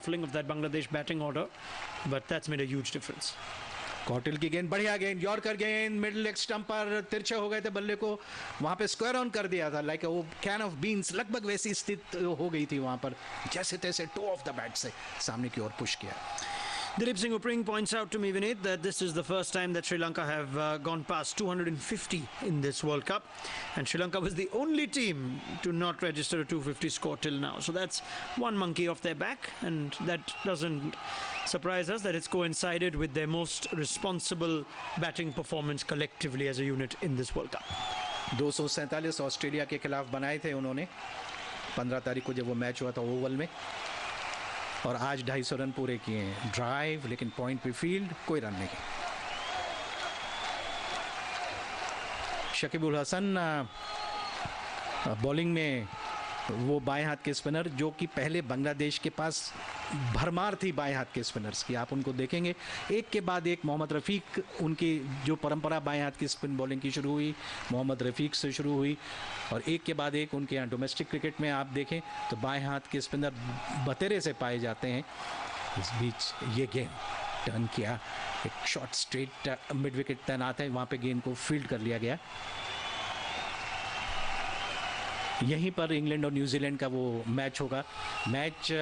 fling of that Bangladesh batting order, but that's made a huge difference. Kautil की गेंद, बढ़िया गेंद, यॉर्कर गेंद, मिडिल लेग स्टंप पर तिरछे हो गए थे बल्ले को, वहां पे स्क्वायर ऑन कर दिया था, लाइक वो कैन ऑफ बीन्स, लगभग वैसी स्थिति हो गई थी वहां पर, जैसे तैसे टो ऑफ द बैट से सामने की ओर पुश किया. Dilip Singh Upring points out to me, Vineet, that this is the first time that Sri Lanka have gone past 250 in this World Cup, and Sri Lanka was the only team to not register a 250 score till now. So that's one monkey off their back, and that doesn't surprise us that it's coincided with their most responsible batting performance collectively as a unit in this World Cup. 247 Australia के खिलाफ बनाए थे उन्होंने 15 तारीख को जब वो match हुआ था ओवल में, और आज 250 रन पूरे किए हैं. ड्राइव, लेकिन पॉइंट पे फील्ड, कोई रन नहीं. शकीब उल हसन बॉलिंग में वो बाएं हाथ के स्पिनर जो कि पहले बांग्लादेश के पास भरमार थी बाएं हाथ के स्पिनर्स की. आप उनको देखेंगे एक के बाद एक. मोहम्मद रफ़ीक, उनकी जो परंपरा बाएं हाथ की स्पिन बॉलिंग की शुरू हुई, मोहम्मद रफ़ीक से शुरू हुई, और एक के बाद एक उनके यहाँ डोमेस्टिक क्रिकेट में आप देखें तो बाएं हाथ के स्पिनर बतेरे से पाए जाते हैं. इस बीच ये गेंद टर्न किया, एक शॉट स्ट्रेट मिड विकेट तैनात है, वहाँ पे गेंद को फील्ड कर लिया गया. यहीं पर इंग्लैंड और न्यूजीलैंड का वो मैच होगा. मैच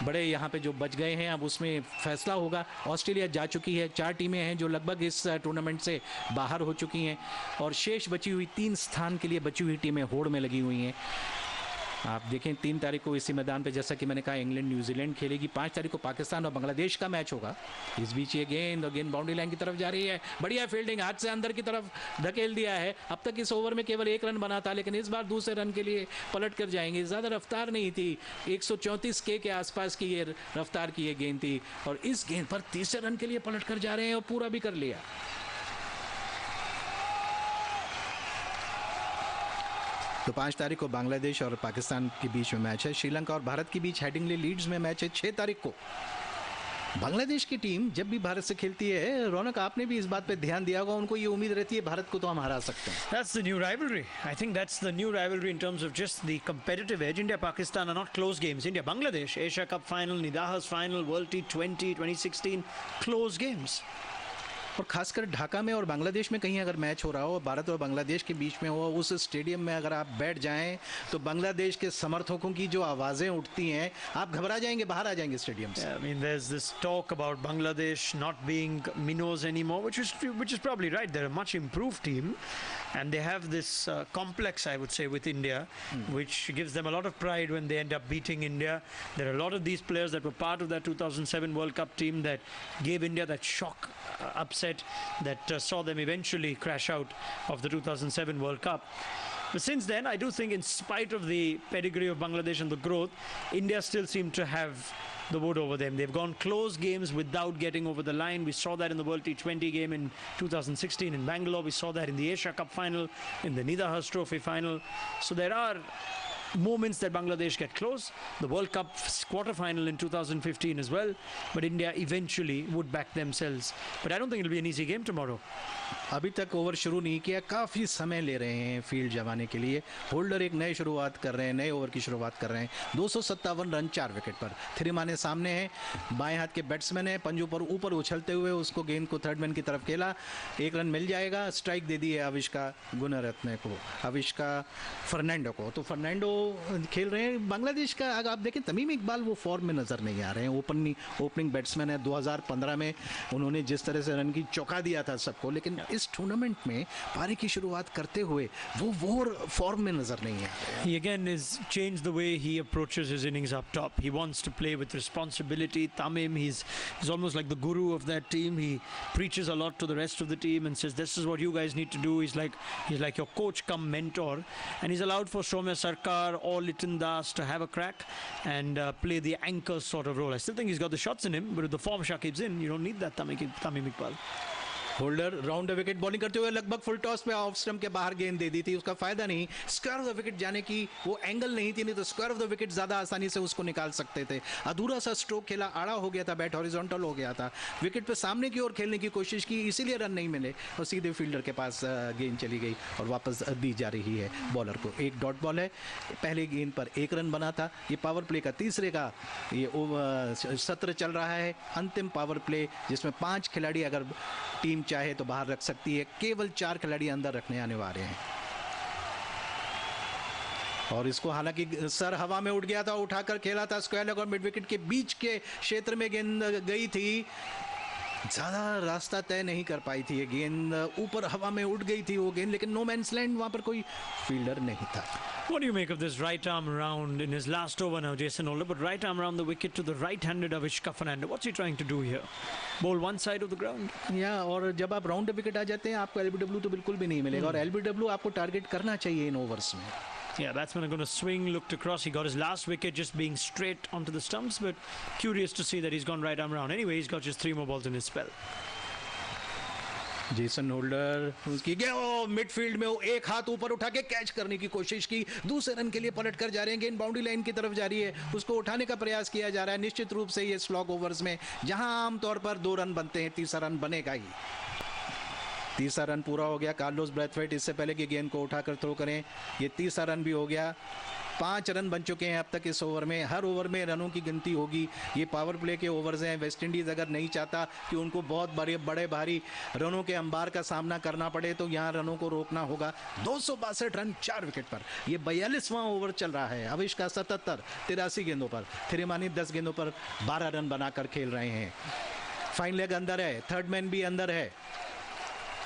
बड़े यहाँ पे जो बच गए हैं, अब उसमें फैसला होगा. ऑस्ट्रेलिया जा चुकी है, 4 टीमें हैं जो लगभग इस टूर्नामेंट से बाहर हो चुकी हैं, और शेष बची हुई 3 स्थान के लिए बची हुई टीमें होड़ में लगी हुई हैं. आप देखें 3 तारीख को इसी मैदान पे, जैसा कि मैंने कहा, इंग्लैंड न्यूजीलैंड खेलेगी. 5 तारीख को पाकिस्तान और बांग्लादेश का मैच होगा. इस बीच ये गेंद, और गेंद बाउंड्री लाइन की तरफ जा रही है. बढ़िया फील्डिंग, हाथ से अंदर की तरफ धकेल दिया है. अब तक इस ओवर में केवल 1 रन बना था, लेकिन इस बार दूसरे रन के लिए पलट कर जाएंगे. ज़्यादा रफ्तार नहीं थी, 134 के आसपास की ये रफ्तार की ये गेंद थी, और इस गेंद पर तीसरे रन के लिए पलट कर जा रहे हैं और पूरा भी कर लिया. तो 5 तारीख को बांग्लादेश और पाकिस्तान के बीच में मैच है. श्रीलंका और भारत के बीच हेडिंगली लीड्स में मैच है 6 तारीख को. बांग्लादेश की टीम जब भी भारत से खेलती है, रौनक, आपने भी इस बात पे ध्यान दिया होगा, उनको ये उम्मीद रहती है भारत को तो हम हरा सकते हैं. That's the new rivalry. I think that's the new rivalry in terms of just the competitive edge. India-Pakistan are not close games. India-Bangladesh, Asia Cup final, Nidaha's final, World T20, 2016, close games. और खासकर ढाका में और बांग्लादेश में कहीं अगर match हो रहा हो, भारत और बांग्लादेश के बीच में हो, उस स्टेडियम में अगर आप बैठ जाएं तो बांग्लादेश के समर्थकों की जो आवाज़ें उठती हैं, आप घबरा जाएंगे, बाहर आ जाएंगे स्टेडियम से. I mean, there's this talk about Bangladesh not being minnows anymore, which is probably right. They're a much improved team, and they have this complex, I would say, with India, which gives them a lot of pride when they end up beating India. There are a lot of these players that were part of that 2007 World Cup team that gave India that shock upset that saw them eventually crash out of the 2007 World Cup. But since then, I do think, in spite of the pedigree of Bangladesh and the growth, India still seem to have the wood over them. They've gone close games without getting over the line. We saw that in the World T20 game in 2016 in Bangalore. We saw that in the Asia Cup final, in the Nidahas Trophy final. So there are moments that Bangladesh get close. The World Cup quarter-final in 2015 as well. But India eventually would back themselves. But I don't think it'll be an easy game tomorrow. अभी तक over शुरू नहीं किया, काफ़ी समय ले रहे हैं फील्ड जमाने के लिए. होल्डर एक नए शुरुआत कर रहे हैं, नए ओवर की शुरुआत कर रहे हैं. 257 रन 4 विकेट पर. थिरिमाने सामने हैं, बाएं हाथ के बैट्समैन है, पंजों पर ऊपर उछलते हुए उसको गेंद को थर्ड मैन की तरफ खेला. 1 रन मिल जाएगा. स्ट्राइक दे दी है अविष्का गुणरत्ने को, अविष्का फर्नांडो को. तो फर्नांडो खेल रहे हैं. बांग्लादेश का अगर आप देखें, तमीम इकबाल वो फॉर्म में नज़र नहीं आ रहे हैं. ओपनिंग बैट्समैन है. 2015 में उन्होंने जिस तरह से रन की चौंका दिया था सबको, लेकिन इस टूर्नामेंट में पारी की शुरुआत करते हुए वो फॉर्म में नजर नहीं है. He again has changed the way he approaches his innings up top. He wants to play with responsibility. Tamim, he's almost like the guru of that team. He preaches a lot to the rest of the team and says, this is what you guys need to do. He's like your coach come mentor, and he's allowed for Soumya Sarkar or Liton Das to have a crack and play the anchor sort of role. I still think he's got the shots in him, but if the form Shakib's in, you don't need that Tamim Iqbal. Holder round the wicket bowling करते हुए लगभग full toss पे off stump के बाहर गेंद दे दी थी, उसका फायदा नहीं, स्क्वायर ऑफ द विकेट जाने की वो एंगल नहीं थी, नहीं तो स्क्वायर ऑफ द विकेट ज्यादा आसानी से उसको निकाल सकते थे। अधूरा सा स्ट्रोक खेला, आड़ा हो गया था, बैट हॉरिजॉन्टल हो गया था, विकेट पे सामने की ओर खेलने की कोशिश की, इसीलिए रन नहीं मिले और सीधे फील्डर के पास गेंद चली गई और वापस दी जा रही है बॉलर को। एक डॉट बॉल है, पहले गेंद पर 1 रन बना था, ये पावर प्ले का तीसरे का ये सत्र चल रहा है, अंतिम पावर प्ले जिसमें 5 खिलाड़ी अगर टीम चाहे तो बाहर रख सकती है, केवल 4 खिलाड़ी अंदर रखने आने वाले हैं। और इसको हालांकि सर हवा में उठ गया था, उठाकर खेला था, स्क्वायर लेग और मिड विकेट के बीच के क्षेत्र में गेंद गई थी, ज्यादा रास्ता तय नहीं कर पाई थी ये गेंद, ऊपर हवा में उड़ गई थी वो गेंद, लेकिन नो मैंस लैंड, वहां पर कोई फील्डर नहीं था। What do you make of this right arm round in his last over now, Jason Holder? But right arm round the wicket to the right-handed Avishka Fernando. What's he trying to do here? Bowl one side of the ground? या और जब आप round wicket आ जाते हैं आपको LBW तो बिल्कुल भी नहीं मिलेगा, और एलबीडब्ल्यू आपको टारगेट करना चाहिए इन ओवर्स में। Yeah, batsmen are going to swing, looked across. He got his last wicket just being straight onto the stumps, but curious to see that he's gone right arm round. Anyway, he's got just 3 more balls in his spell. Jason holder उसकी midfield में वो एक हाथ ऊपर उठा के catch करने की कोशिश की, दूसरे रन के लिए पलट कर जा रहे हैं, गेंद बाउंड्री लाइन की तरफ जा रही है, उसको उठाने का प्रयास किया जा रहा है। निश्चित रूप से ये स्लॉग ओवर्स में जहां आमतौर पर 2 रन बनते हैं, तीसरा रन बनेगा ही। तीसरा रन पूरा हो गया, कार्लोस ब्रैथवेट इससे पहले कि गेंद को उठाकर थ्रो करें, ये तीसरा रन भी हो गया। 5 रन बन चुके हैं अब तक इस ओवर में, हर ओवर में रनों की गिनती होगी। ये पावर प्ले के ओवर्स हैं, वेस्ट इंडीज अगर नहीं चाहता कि उनको बहुत बड़े भारी रनों के अंबार का सामना करना पड़े तो यहाँ रनों को रोकना होगा। 262 रन 4 विकेट पर, ये 42वां ओवर चल रहा है। अविश का 77, 83 गेंदों पर, थिरिमानी 10 गेंदों पर 12 रन बनाकर खेल रहे हैं। फाइन लेग अंदर है, थर्ड मैन भी अंदर है,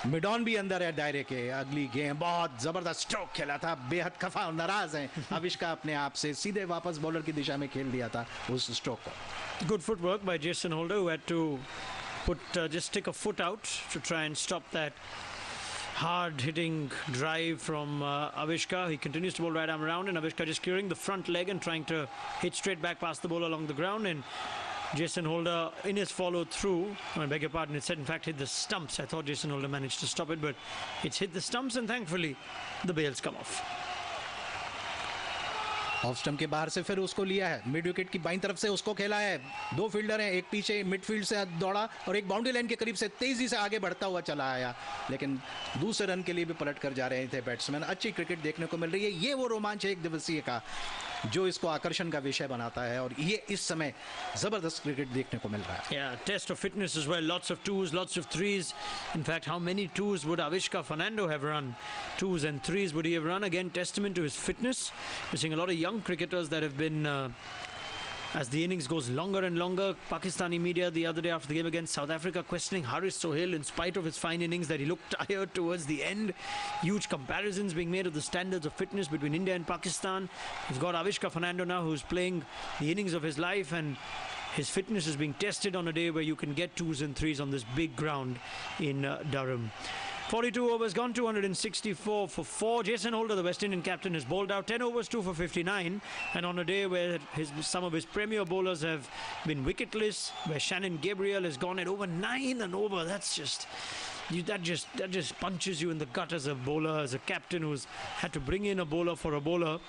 मिडॉन भी अंदर है दायरे के। अगली गेंद बहुत जबरदस्त स्ट्रोक खेला था, बेहद खफा और नाराज हैं अविष्का अपने आप से, सीधे वापस बॉलर की दिशा में खेल दिया था उस स्ट्रोक को। Good footwork by Jason Holder, who had to just stick a foot out to try and stop that hard-hitting drive from Avishka. He continues to bowl right arm around, and Avishka just clearing the front leg and trying to hit straight back past the ball along the ground. And Jason Holder, in his follow-through, I beg your pardon, it said in fact hit the stumps. I thought Jason Holder managed to stop it, but it's hit the stumps, and thankfully the bails come off. Off stump के बाहर से फिर उसको लिया है, mid wicket की बाईं तरफ से उसको खेला है। 2 फील्डर हैं, एक पीछे मिडफील्ड से दौड़ा और एक बाउंड्री लाइन के करीब से तेजी से आगे बढ़ता हुआ चला आया, लेकिन दूसरे रन के लिए भी पलट कर जा रहे थे बैट्समैन। अच्छी क्रिकेट देखने को मिल रही है, ये वो रोमांच है एक दिवसीय का जो इसको आकर्षण का विषय बनाता है, और ये इस समय जबरदस्त क्रिकेट देखने को मिल रहा है। Yeah, test of fitness as well. Lots of 2s, lots of 3s. In fact, how many 2s would Avishka Fernando have run? 2s and 3s would he have run? Again, testament to his fitness. We're seeing a lot of young cricketers that have been, as the innings goes longer and longer. Pakistani media the other day after the game against South Africa questioning Haris Sohail in spite of his fine innings that he looked tired towards the end. Huge comparisons being made of the standards of fitness between India and Pakistan. We've got Avishka Fernando now, who's playing the innings of his life, and his fitness is being tested on a day where you can get 2s and 3s on this big ground in Durham. 42 overs gone, 264 for 4. Jason Holder, the West Indian captain, has bowled out 10 overs, 2 for 59. And on a day where some of his premier bowlers have been wicketless, where Shannon Gabriel has gone at over 9 and over, that just punches you in the gut as a bowler, as a captain who's had to bring in a bowler for a bowler.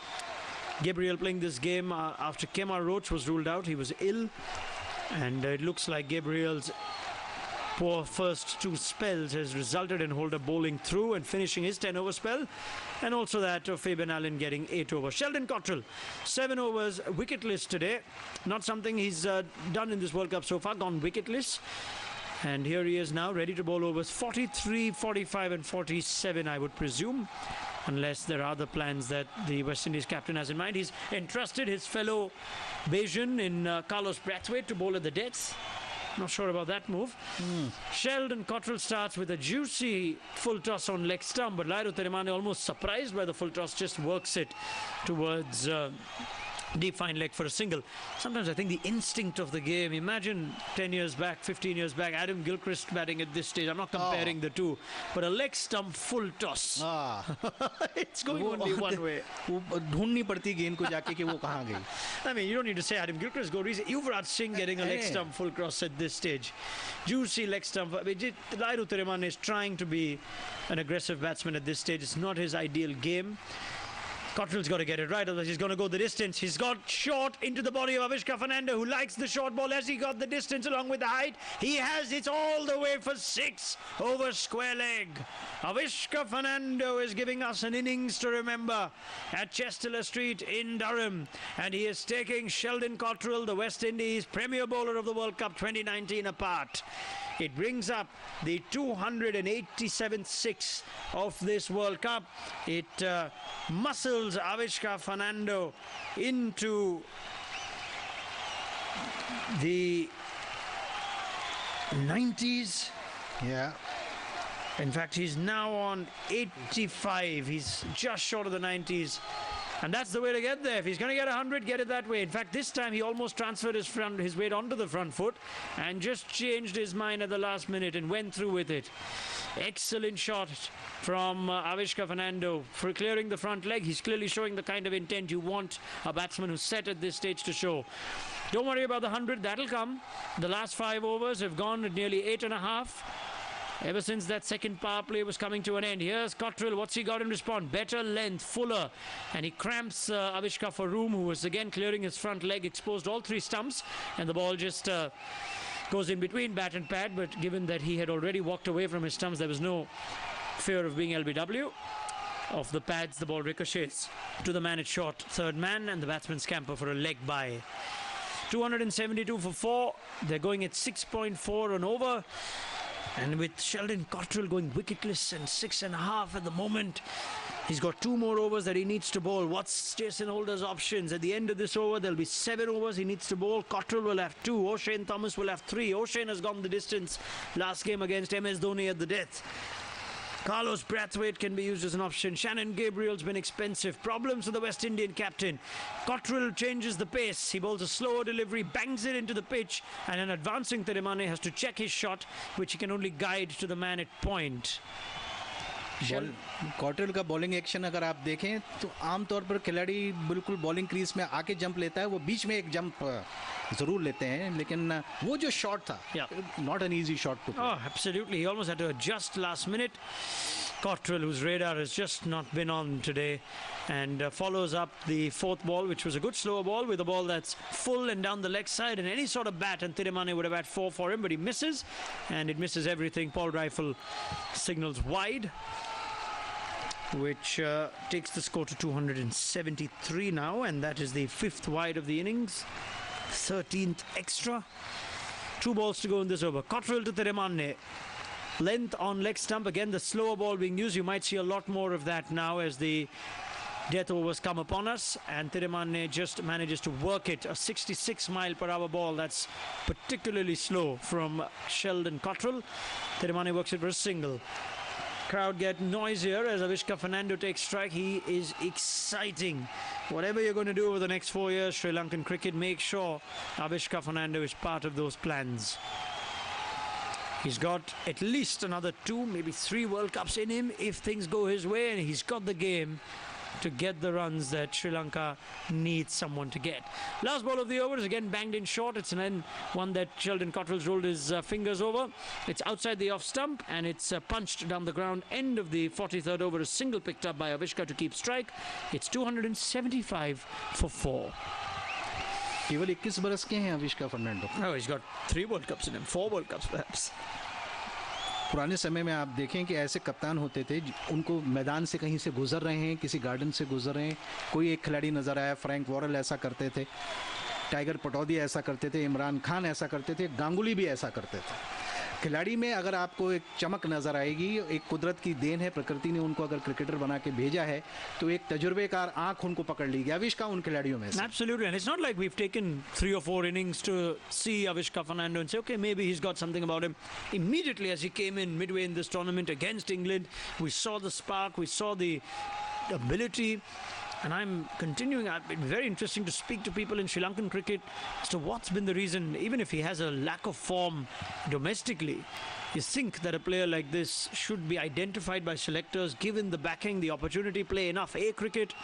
Gabriel playing this game after Kemar Roach was ruled out. He was ill, and it looks like Gabriel's poor first 2 spells has resulted in Holder bowling through and finishing his 10-over spell, and also that of Fabian Allen getting 8 overs. Sheldon Cottrell, 7 overs wicketless today. Not something he's done in this World Cup so far, gone wicketless. And here he is now, ready to bowl overs 43, 45 and 47, I would presume, unless there are other plans that the West Indies captain has in mind. He's entrusted his fellow Bayesian in Carlos Brathwaite to bowl at the death. Not sure about that move. Sheldon Cottrell starts with a juicy full toss on leg stump, but Lairu Terimane, almost surprised by the full toss, just works it towards deep fine leg for a single. Sometimes I think the instinct of the game, imagine 10 years back, 15 years back, Adam Gilchrist batting at this stage. I'm not comparing the two, but a leg stump full toss. It's going only one way. वो ढूंढनी पड़ती गेंद को जाके कि वो कहाँ गई. I mean, you don't need to say Adam Gilchrist go easy. Yuvraj Singh getting a leg stump full cross at this stage. Juicy leg stump. Lairu Tiremane is trying to be an aggressive batsman at this stage. It's not his ideal game. Cottrell's got to get it right, otherwise he's going to go the distance. He's got short into the body of Avishka Fernando, who likes the short ball. Has he got the distance along with the height? He has. It's all the way for 6 over square leg. Avishka Fernando is giving us an innings to remember at Chestiller Street in Durham. And he is taking Sheldon Cottrell, the West Indies Premier Bowler of the World Cup 2019, apart. It brings up the 287th six of this World Cup. It muscles Avishka Fernando into the 90s. Yeah. In fact, he's now on 85. He's just short of the 90s. And that's the way to get there. If he's going to get 100, get it that way. In fact, this time he almost transferred his weight onto the front foot and just changed his mind at the last minute and went through with it. Excellent shot from Avishka Fernando for clearing the front leg. He's clearly showing the kind of intent you want a batsman who's set at this stage to show. Don't worry about the 100. That'll come. The last 5 overs have gone at nearly 8.5. Ever since that second power play was coming to an end. Here's Cottrell. What's he got in response? Better length, fuller. And he cramps Avishka for room, who was again clearing his front leg, exposed all 3 stumps. And the ball just goes in between bat and pad. But given that he had already walked away from his stumps, there was no fear of being LBW. Off the pads, the ball ricochets to the man at short. Third man, and the batsman scamper for a leg by. 272 for 4. They're going at 6.4 on over. And with Sheldon Cottrell going wicketless and 6.5 at the moment, he's got 2 more overs that he needs to bowl. What's Jason Holder's options? At the end of this over, there'll be 7 overs he needs to bowl. Cottrell will have 2. O'Shane Thomas will have 3. O'Shane has gone the distance last game against MS Dhoni at the death. Carlos Brathwaite can be used as an option. Shannon Gabriel's been expensive. Problems for the West Indian captain. Cottrell changes the pace. He bowls a slower delivery, bangs it into the pitch, and an advancing Tiremane has to check his shot, which he can only guide to the man at point. Cottrell का bowling action अगर आप देखें तो आमतौर पर खिलाड़ी बिल्कुल bowling crease में आके जंप लेता है, वो बीच में एक जंप जरूर लेते हैं, लेकिन वो जो शॉट था, not an easy shot too. Oh, absolutely. He almost had to adjust last minute. Cottrell, whose radar has just not been on today, and follows up the 4th ball, which was a good slower ball, with a ball that's full and down the leg side, and any sort of bat, and Tiremane would have had 4 for him, but he misses, and it misses everything. Paul Rifle signals wide, which takes the score to 273 now, and that is the 5th wide of the innings, 13th extra. 2 balls to go in this over. Cottrell to Tiremane. Length on leg stump. Again, the slower ball being used. You might see a lot more of that now as the death overs come upon us. And Tiremane just manages to work it. A 66 mile per hour ball. That's particularly slow from Sheldon Cottrell. Tiremane works it for a single. Crowd get noisier as Avishka Fernando takes strike. He is exciting. Whatever you're going to do over the next 4 years, Sri Lankan cricket, make sure Avishka Fernando is part of those plans. He's got at least another 2, maybe 3 World Cups in him if things go his way, and he's got the game to get the runs that Sri Lanka needs someone to get. Last ball of the over is again banged in short. It's an one that Sheldon Cottrell's rolled his fingers over. It's outside the off stump, and it's punched down the ground. End of the 43rd over, a single picked up by Avishka to keep strike. It's 275 for 4. केवल 21 बरस के हैं Avishka Fernando. Oh, he's got 3 World Cups in him, 4 World Cups perhaps. पुराने समय में आप देखें कि ऐसे कप्तान होते थे, उनको मैदान से कहीं से गुजर रहे हैं, किसी गार्डन से गुजर रहे हैं, कोई एक खिलाड़ी नज़र आया, फ्रैंक वॉरेल ऐसा करते थे, टाइगर पटौदी ऐसा करते थे, इमरान खान ऐसा करते थे, गांगुली भी ऐसा करते थे. खिलाड़ी में अगर आपको एक चमक नज़र आएगी, एक कुदरत की देन है, प्रकृति ने उनको अगर क्रिकेटर बना के भेजा है, तो एक तजुर्बेकार आंख उनको पकड़ ली गई. अविष्का उन खिलाड़ियों में से. Absolutely, and it's not like we've taken 3 or 4 innings to see Avishka Fernando and say, okay, maybe he's got something about him. Immediately as he came in midway in this tournament against England, we saw the spark, we saw the ability. And I'm continuing. It's been very interesting to speak to people in Sri Lankan cricket as to what's been the reason. Even if he has a lack of form domestically, you think that a player like this should be identified by selectors, given the backing, the opportunity, play enough A cricket.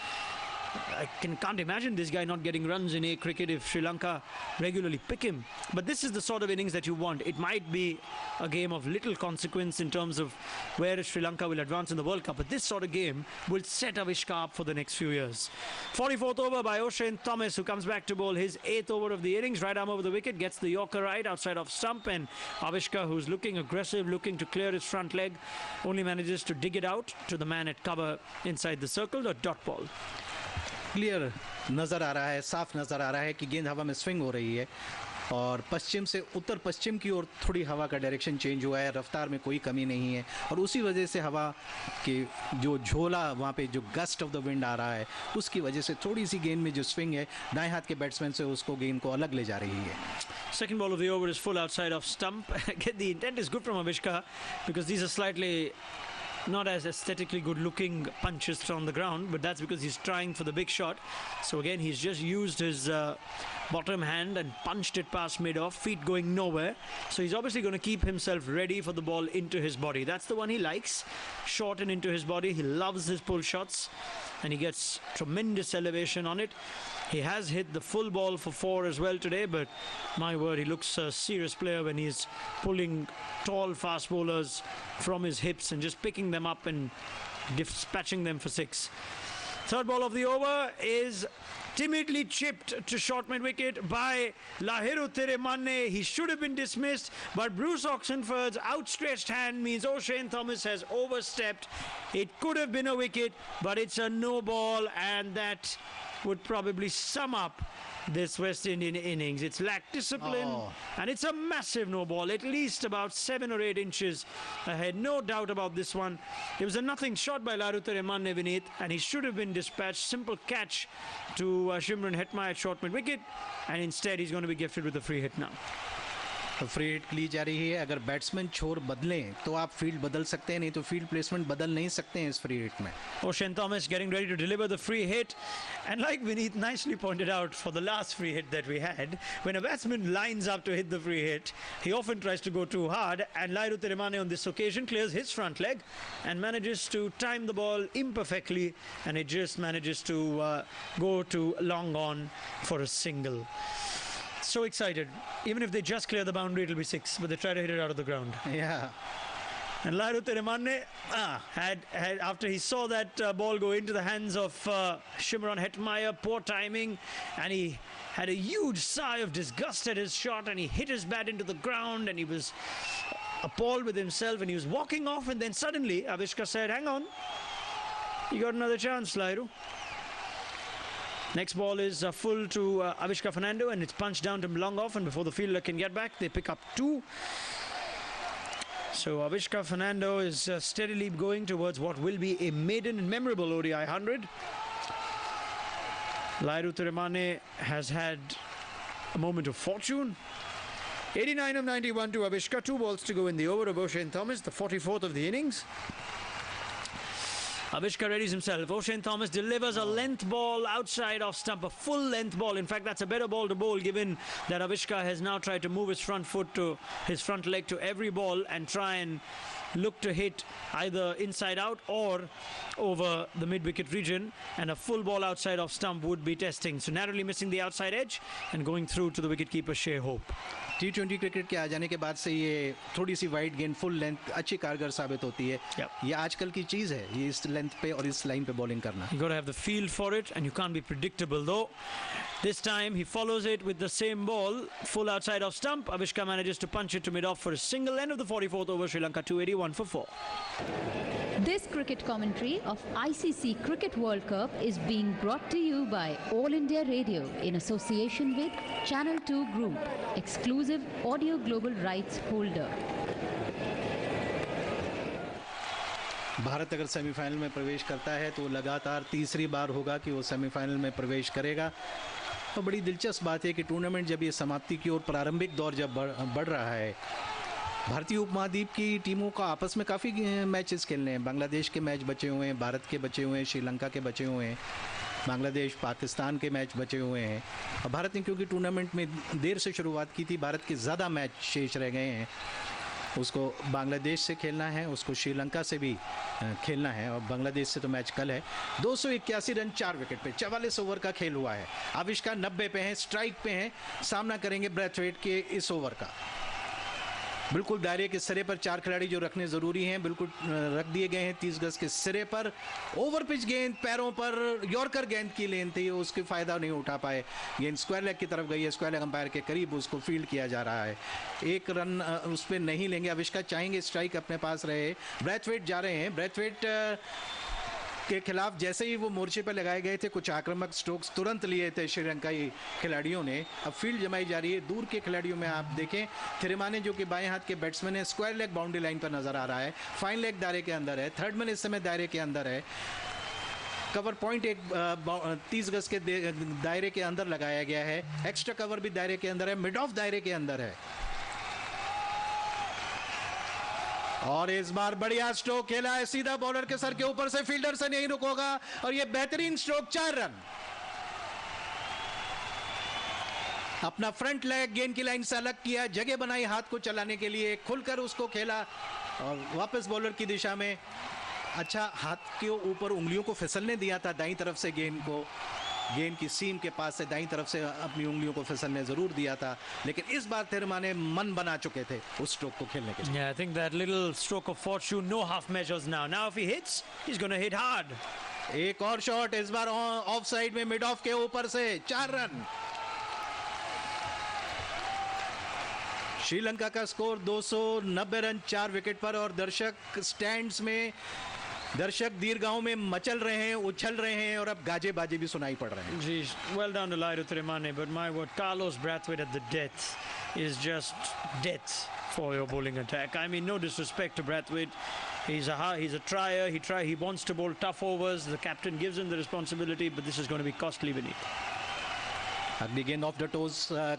I can't imagine this guy not getting runs in A cricket if Sri Lanka regularly pick him. But this is the sort of innings that you want. It might be a game of little consequence in terms of where Sri Lanka will advance in the World Cup. But this sort of game will set Avishka up for the next few years. 44th over by O'Shane Thomas, who comes back to bowl his 8th over of the innings. Right arm over the wicket, gets the Yorker right outside off stump. And Avishka, who's looking aggressive, looking to clear his front leg, only manages to dig it out to the man at cover inside the circle, a dot ball. Clear नज़र आ रहा है, साफ नज़र आ रहा है कि गेंद हवा में स्विंग हो रही है और पश्चिम से उत्तर पश्चिम की ओर थोड़ी हवा का डायरेक्शन चेंज हुआ है, रफ्तार में कोई कमी नहीं है और उसी वजह से हवा के जो झोला वहाँ पे जो गस्ट ऑफ द विंड आ रहा है उसकी वजह से थोड़ी सी गेंद में जो स्विंग है दाएं हाथ के बैट्समैन से उसको गेंद को अलग ले जा रही है. Second ball of the over is full outside off stump. The intent is good from Avishka because these are slightly not as aesthetically good looking punches from the ground, but that's because he's trying for the big shot. So again, he's just used his bottom hand and punched it past mid-off, feet going nowhere. So he's obviously going to keep himself ready for the ball into his body. That's the one he likes, short and into his body. He loves his pull shots and he gets tremendous elevation on it. He has hit the full ball for 4 as well today, but my word, he looks a serious player when he's pulling tall fast bowlers from his hips and just picking them up and dispatching them for 6. Third ball of the over is timidly chipped to short mid-wicket by Lahiru Thirumanne. He should have been dismissed, but Bruce Oxenford's outstretched hand means O'Shane Thomas has overstepped. It could have been a wicket, but it's a no ball, and that would probably sum up this West Indian innings. It's lacked discipline, and it's a massive no ball, at least about 7 or 8 inches ahead. No doubt about this one. It was a nothing shot by Lahiru Thirumanne, Vineet, and he should have been dispatched. Simple catch to Shimron Hetmyer at short mid-wicket, and instead he's going to be gifted with a free hit now. Free hit ली जा रही है. अगर batsman छोर बदलें तो आप field बदल सकते हैं, नहीं तो फील्ड प्लेसमेंट बदल नहीं सकते हैं इस फ्री हिट में. O'Shane Thomas getting ready to deliver the free hit, and like Vineet nicely pointed out for the last free hit that we had, when a batsman lines up to hit the free hit, he often tries to go too hard, and Lahiru Thirumanne on this occasion clears his front leg and manages to time the ball imperfectly, and it just manages to go to long on for a single. So excited. Even if they just clear the boundary, it'll be 6, but they try to hit it out of the ground. Yeah. And Lahiru Thirumanne had after he saw that ball go into the hands of Shimron Hetmyer, poor timing, and he had a huge sigh of disgust at his shot, and he hit his bat into the ground, and he was appalled with himself, and he was walking off, and then suddenly Avishka said, "Hang on, you got another chance, Lahiru." Next ball is full to Avishka Fernando, and it's punched down to long off, and before the fielder can get back, they pick up 2. So Avishka Fernando is steadily going towards what will be a maiden and memorable ODI 100. Lahiru Thirumanne has had a moment of fortune. 89 of 91 to Avishka, 2 balls to go in the over of O'Shane Thomas, the 44th of the innings. Avishka readies himself. O'Shane Thomas delivers a length ball outside off stump, a full length ball. In fact, that's a better ball to bowl, given that Avishka has now tried to move his front foot to his front leg to every ball and try and look to hit either inside out or over the mid-wicket region, and a full ball outside off stump would be testing. So narrowly missing the outside edge and going through to the wicketkeeper Shea Hope. T20 cricket के आ जाने के बाद से ये थोड़ी सी wide गेंद full length अच्छी कारगर साबित होती है. ये आजकल की चीज़ है, ये इस लेंथ पे और इस लाइन पे बॉलिंग करना. You got to have the feel for it, and you can't be predictable though. This time he follows it with the same ball, full outside off stump. Avishka manages to punch it to mid-off for a single. End of the 44th over, Sri Lanka 281 for 4. This cricket commentary of ICC Cricket World Cup is being brought to you by All India Radio in association with Channel 2 Group, exclusive audio global rights holder. Bharat अगर semifinal में प्रवेश करता है तो लगातार तीसरी बार होगा कि वो सेमीफाइनल में प्रवेश करेगा. तो बड़ी दिलचस्प बात है कि टूर्नामेंट जब ये समाप्ति की ओर प्रारंभिक दौर जब बढ़ रहा है, भारतीय उपमहाद्वीप की टीमों का आपस में काफ़ी मैचेस खेलने हैं. बांग्लादेश के मैच बचे हुए हैं, भारत के बचे हुए हैं, श्रीलंका के बचे हुए हैं. बांग्लादेश पाकिस्तान के मैच बचे हुए हैं और भारत ने क्योंकि टूर्नामेंट में देर से शुरुआत की थी, भारत के ज़्यादा मैच शेष रह गए हैं। उसको बांग्लादेश से खेलना है, उसको श्रीलंका से भी खेलना है और बांग्लादेश से तो मैच कल है। 281 रन 4 विकेट पे 44 ओवर का खेल हुआ है। आविष्कार 90 पे हैं, स्ट्राइक पे हैं, सामना करेंगे ब्रैथवेट के इस ओवर का। बिल्कुल दायरे के सिरे पर 4 खिलाड़ी जो रखने ज़रूरी हैं बिल्कुल रख दिए गए हैं 30 गज के सिरे पर। ओवर पिच गेंद पैरों पर, यॉर्कर गेंद की लेन थी, उसकी फ़ायदा नहीं उठा पाए। गेंद स्क्वायर लेग की तरफ गई है, स्क्वायर लेग अंपायर के करीब उसको फील्ड किया जा रहा है। 1 रन उस पर नहीं लेंगे। आविष्कार चाहेंगे स्ट्राइक अपने पास रहे। ब्रैथवेट जा रहे हैं। ब्रैथवेट के खिलाफ जैसे ही वो मोर्चे पर लगाए गए थे, कुछ आक्रामक स्ट्रोक्स तुरंत लिए थे श्रीलंकाई खिलाड़ियों ने। अब फील्ड जमाई जा रही है। दूर के खिलाड़ियों में आप देखें, थिरिमाने जो कि बाएं हाथ के बैट्समैन है, स्क्वायर लेग बाउंड्री लाइन पर नजर आ रहा है। फाइन लेग दायरे के अंदर है। थर्ड मैन इस समय दायरे के अंदर है। कवर पॉइंट एक 30 गज के दायरे के अंदर लगाया गया है। एक्स्ट्रा कवर भी दायरे के अंदर है। मिड ऑफ दायरे के अंदर है। और इस बार बढ़िया स्ट्रोक खेला है, सीधा बॉलर के सर के ऊपर से, फील्डर से नहीं रुकोगा और ये बेहतरीन स्ट्रोक, 4 रन। अपना फ्रंट लेग गेंद की लाइन से अलग किया, जगह बनाई हाथ को चलाने के लिए, खुलकर उसको खेला और वापस बॉलर की दिशा में। अच्छा, हाथ के ऊपर उंगलियों को फिसलने दिया था दाईं तरफ से गेंद को, गेंद की सीम के पास से दाईं तरफ से अपनी उंगलियों को फिसलने जरूर दिया था, लेकिन इस बार थिरिमाने मन बना चुके थे उस स्ट्रोक को खेलने के लिए। Yeah, I think that little stroke of fortune, no half measures now. Now if he hits, he's going to hit hard. एक और शॉट इस बार ऑफ साइड में, मिड ऑफ के ऊपर से, 4 रन। श्रीलंका का स्कोर 290 रन 4 विकेट पर और दर्शक स्टैंड्स में, दर्शक दीर्घाओं में मचल रहे हैं, उछल रहे हैं और अब गाजे बाजे भी सुनाई पड़ रहे हैं। Geez, well done to Lairu Thirimane, but my word, Carlos Brathwaite at the death is just death for your bowling attack. I mean, no disrespect to Brathwaite. He's a trier. He wants to bowl tough overs. The captain gives him the responsibility, but this is going to be costly beneath. अगली गेंद of the toes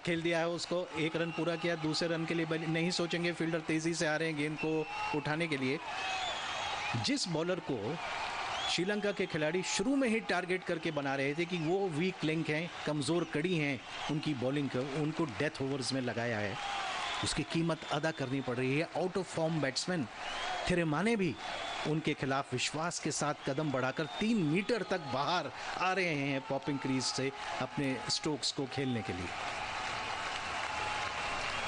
खेल दिया है उसको। 1 run पूरा किया। दूसरे run के लिए नहीं सोचेंगे, फील्डर तेजी से आ रहे हैं गेंद को उठाने के लिए। जिस बॉलर को श्रीलंका के खिलाड़ी शुरू में ही टारगेट करके बना रहे थे कि वो वीक लिंक हैं, कमज़ोर कड़ी हैं उनकी बॉलिंग को, उनको डेथ ओवर्स में लगाया है, उसकी कीमत अदा करनी पड़ रही है। Out of form batsman Thirimanne भी उनके खिलाफ विश्वास के साथ कदम बढ़ाकर 3 मीटर तक बाहर आ रहे हैं पॉपिंग क्रीज से अपने स्ट्रोक्स को खेलने के लिए।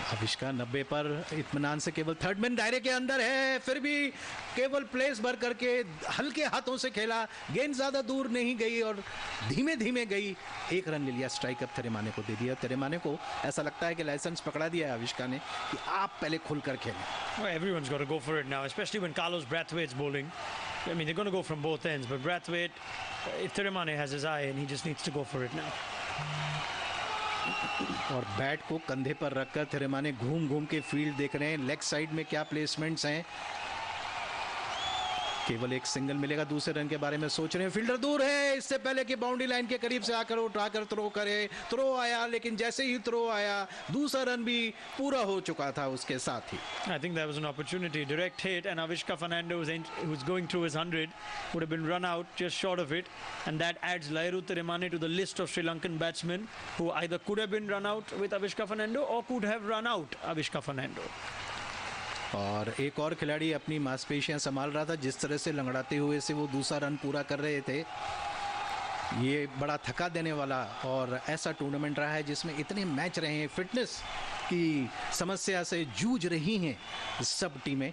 आविष्कार 90 पर इत्मीनान से, केवल थर्ड मैन दायरे के अंदर है, फिर भी केवल प्लेस भर करके हल्के हाथों से खेला। गेंद ज्यादा दूर नहीं गई और धीमे धीमे गई। 1 रन ले लिया, स्ट्राइक अप थिरिमाने को दे दिया। थिरिमाने को ऐसा लगता है कि लाइसेंस पकड़ा दिया है आविष्कार ने कि आप पहले खुलकर खेलें। Well, everyone's got to go for it now, especially when Carlos Brathwaite's bowling. I mean, they're going to go from both ends, but Brathwaite, Thirimane has his eye and he just needs to go for it now. और bat को कंधे पर रखकर थिरिमाने घूम घूम के field देख रहे हैं, लेग साइड में क्या प्लेसमेंट्स हैं। केवल एक सिंगल मिलेगा, दूसरे रन के बारे में सोच रहे हैं। फील्डर दूर है, इससे पहले कि बाउंड्री लाइन के करीब से आकर उठाकर थ्रो करे। थ्रो आया, लेकिन जैसे ही थ्रो आया दूसरा रन भी पूरा हो चुका था उसके साथ ही। I think that was an opportunity, direct hit, and Avishka Fernando who's going through his 100 would have been run out just short of it, and that adds Lairu Thirimane to the list of Sri Lankan batsmen who either could have been run out with Avishka Fernando or could have run out Avishka Fernando. और एक और खिलाड़ी अपनी मांसपेशियां संभाल रहा था, जिस तरह से लंगड़ाते हुए से वो दूसरा रन पूरा कर रहे थे। ये बड़ा थका देने वाला और ऐसा टूर्नामेंट रहा है जिसमें इतने मैच रहे हैं, फिटनेस की समस्या से जूझ रही हैं सब टीमें।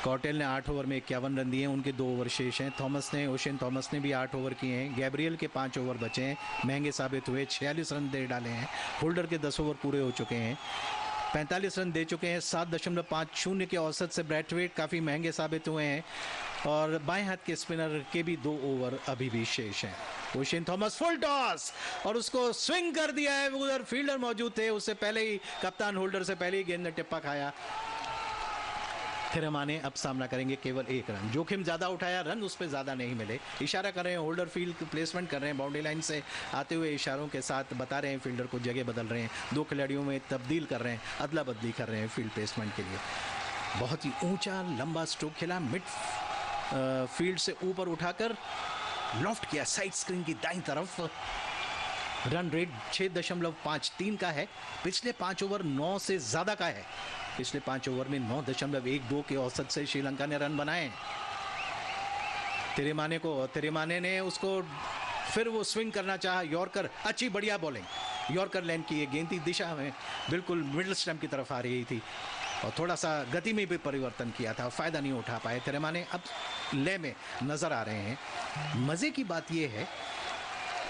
कॉटेल ने 8 ओवर में 51 रन दिए हैं, उनके 2 ओवर शेष हैं। ओशन थॉमस ने भी 8 ओवर किए हैं। गैब्रियल के 5 ओवर बचे हैं, महंगे साबित हुए, 46 रन दे डाले हैं। होल्डर के 10 ओवर पूरे हो चुके हैं, 45 रन दे चुके हैं। 7.50 के औसत से ब्रैथवेट काफ़ी महंगे साबित हुए हैं और बाएं हाथ के स्पिनर के भी 2 ओवर अभी भी शेष हैं। ओशन थॉमस फुल टॉस और उसको स्विंग कर दिया है। उधर फील्डर मौजूद थे, उससे पहले ही कप्तान होल्डर से पहले ही गेंद ने टिप्पा खाया। थिरिमाने अब सामना करेंगे केवल 1 रन। जोखिम ज़्यादा उठाया, रन उस पर ज़्यादा नहीं मिले। इशारा कर रहे हैं, होल्डर फील्ड प्लेसमेंट कर रहे हैं, बाउंड्री लाइन से आते हुए इशारों के साथ बता रहे हैं फील्डर को, जगह बदल रहे हैं, 2 खिलाड़ियों में तब्दील कर रहे हैं, अदला बदली कर रहे हैं फील्ड प्लेसमेंट के लिए। बहुत ही ऊंचा लंबा स्ट्रोक खेला, मिड फील्ड से ऊपर उठाकर लॉफ्ट किया साइड स्क्रीन की दाईं तरफ। रन रेट 6.53 का है। पिछले 5 ओवर 9 से ज्यादा का है। पिछले 5 ओवर में 9.12 के औसत से श्रीलंका ने रन बनाए। तिरिमाने ने उसको फिर वो स्विंग करना चाहा, यॉर्कर, अच्छी बढ़िया बॉलिंग। यॉर्कर लैंड की एक गेंद थी, दिशा में बिल्कुल मिडिल स्टंप की तरफ आ रही थी और थोड़ा सा गति में भी परिवर्तन किया था, फायदा नहीं उठा पाए तिरिमाने। अब ले में नजर आ रहे हैं। मजे की बात यह है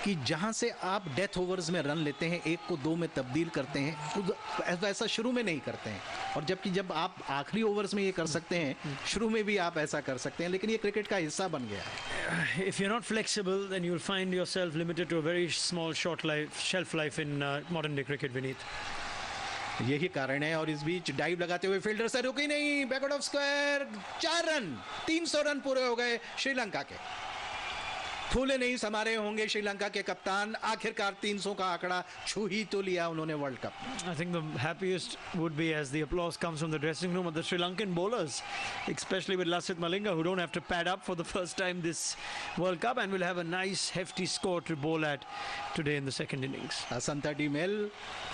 कि जहां से आप डेथ ओवर्स में रन लेते हैं, 1 को 2 में तब्दील करते हैं, ऐसा शुरू में नहीं करते हैं। और जबकि जब आप आखिरी ओवर्स में ये कर सकते हैं, शुरू में भी आप ऐसा कर सकते हैं, लेकिन ये क्रिकेट का हिस्सा बन गया है। If you're not flexible, then you'll find yourself limited to a very small shelf life in modern day cricket, Vineet. यही कारण है। और इस बीच डाइव लगाते हुए फील्डर से रुकी नहीं, back out of square, 4 run, 300 run पूरे हो गए श्रीलंका के। फूले नहीं समा रहे होंगे श्रीलंका के कप्तान, आखिरकार 300 का आंकड़ा छू ही तो लिया उन्होंने world cup. I think the happiest would be as the applause comes from the dressing room of the Sri Lankan bowlers, especially with Lasith Malinga, who don't have to pad up for the first time this World Cup and will have a nice hefty score to bowl at today in the second innings. असंता टीमेल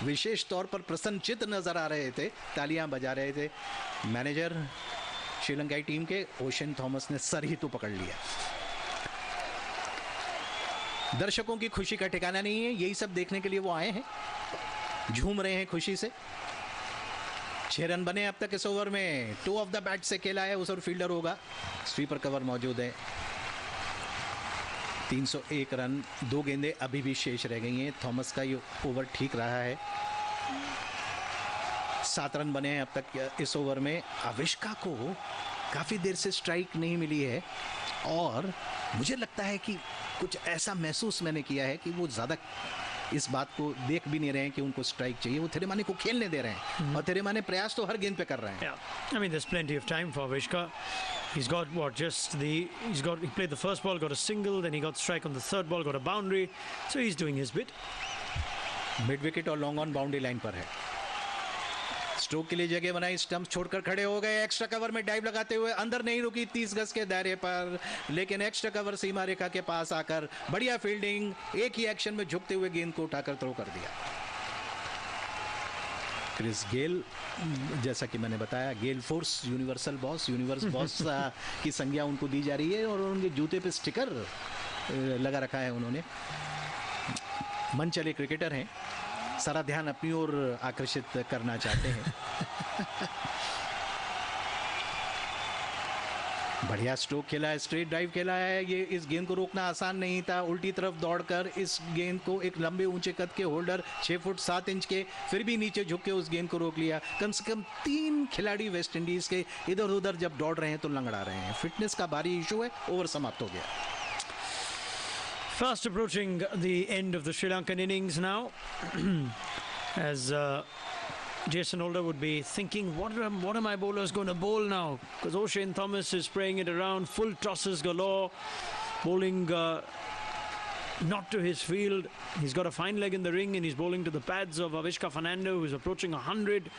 विशेष तौर पर प्रसन्नचित नजर आ रहे थे, तालियां बजा रहे थे। Manager श्रीलंकाई टीम के ओशन थॉमस ने सर ही तो पकड़ लिया। दर्शकों की खुशी का ठिकाना नहीं है, यही सब देखने के लिए वो आए हैं, झूम रहे हैं खुशी से। 6 रन बने अब तक इस ओवर में। 2 ऑफ द बैट से खेला है, उस ओवर फील्डर होगा, स्वीपर कवर मौजूद है। 301 रन, 2 गेंदें अभी भी शेष रह गई हैं। थॉमस का ये ओवर ठीक रहा है। 7 रन बने हैं अब तक इस ओवर में। अविष्का को काफी देर से स्ट्राइक नहीं मिली है और मुझे लगता है कि कुछ ऐसा महसूस मैंने किया है कि वो ज़्यादा इस बात को देख भी नहीं रहे हैं कि उनको स्ट्राइक चाहिए, वो थिरिमाने को खेलने दे रहे हैं और थिरिमाने प्रयास तो हर गेंद पे कर रहे हैं। Yeah, I mean there's plenty of time for Avishka. He played the first ball, got a single, then he got strike on the third ball, got a boundary, so he's doing his bit. Mid wicket और long on boundary line पर है। Stroke के लिए जगह बनाई, stump छोड़कर खड़े हो गए। एक्स्ट्रा कवर में डाइव लगाते हुए अंदर नहीं रुकी 30 गज के दायरे पर, लेकिन एक्स्ट्रा कवर सीमा रेखा के पास आकर बढ़िया फील्डिंग, एक ही एक्शन में झुकते हुए गेंद को उठाकर थ्रो कर दिया। क्रिस गेल, जैसा कि मैंने बताया, गेल फोर्स यूनिवर्स बॉस की संज्ञा उनको दी जा रही है और उनके जूते पे स्टिकर लगा रखा है उन्होंने। मन चले क्रिकेटर हैं, सारा ध्यान अपनी ओर आकर्षित करना चाहते हैं। बढ़िया स्ट्रोक खेला है, स्ट्रेट ड्राइव खेला है। ये इस गेंद को रोकना आसान नहीं था। उल्टी तरफ दौड़कर इस गेंद को एक लंबे ऊंचे कद के होल्डर 6 फुट 7 इंच के फिर भी नीचे झुक के उस गेंद को रोक लिया। कम से कम 3 खिलाड़ी वेस्ट इंडीज के इधर उधर जब दौड़ रहे हैं तो लंगड़ा रहे हैं। फिटनेस का भारी इशू है। ओवर समाप्त हो गया। Fast approaching the end of the Sri Lankan innings now, as Jason Holder would be thinking, what are my bowlers going to bowl now? Because O'Shane Thomas is spraying it around, full tosses galore, bowling not to his field. He's got a fine leg in the ring and he's bowling to the pads of Avishka Fernando, who's approaching 100.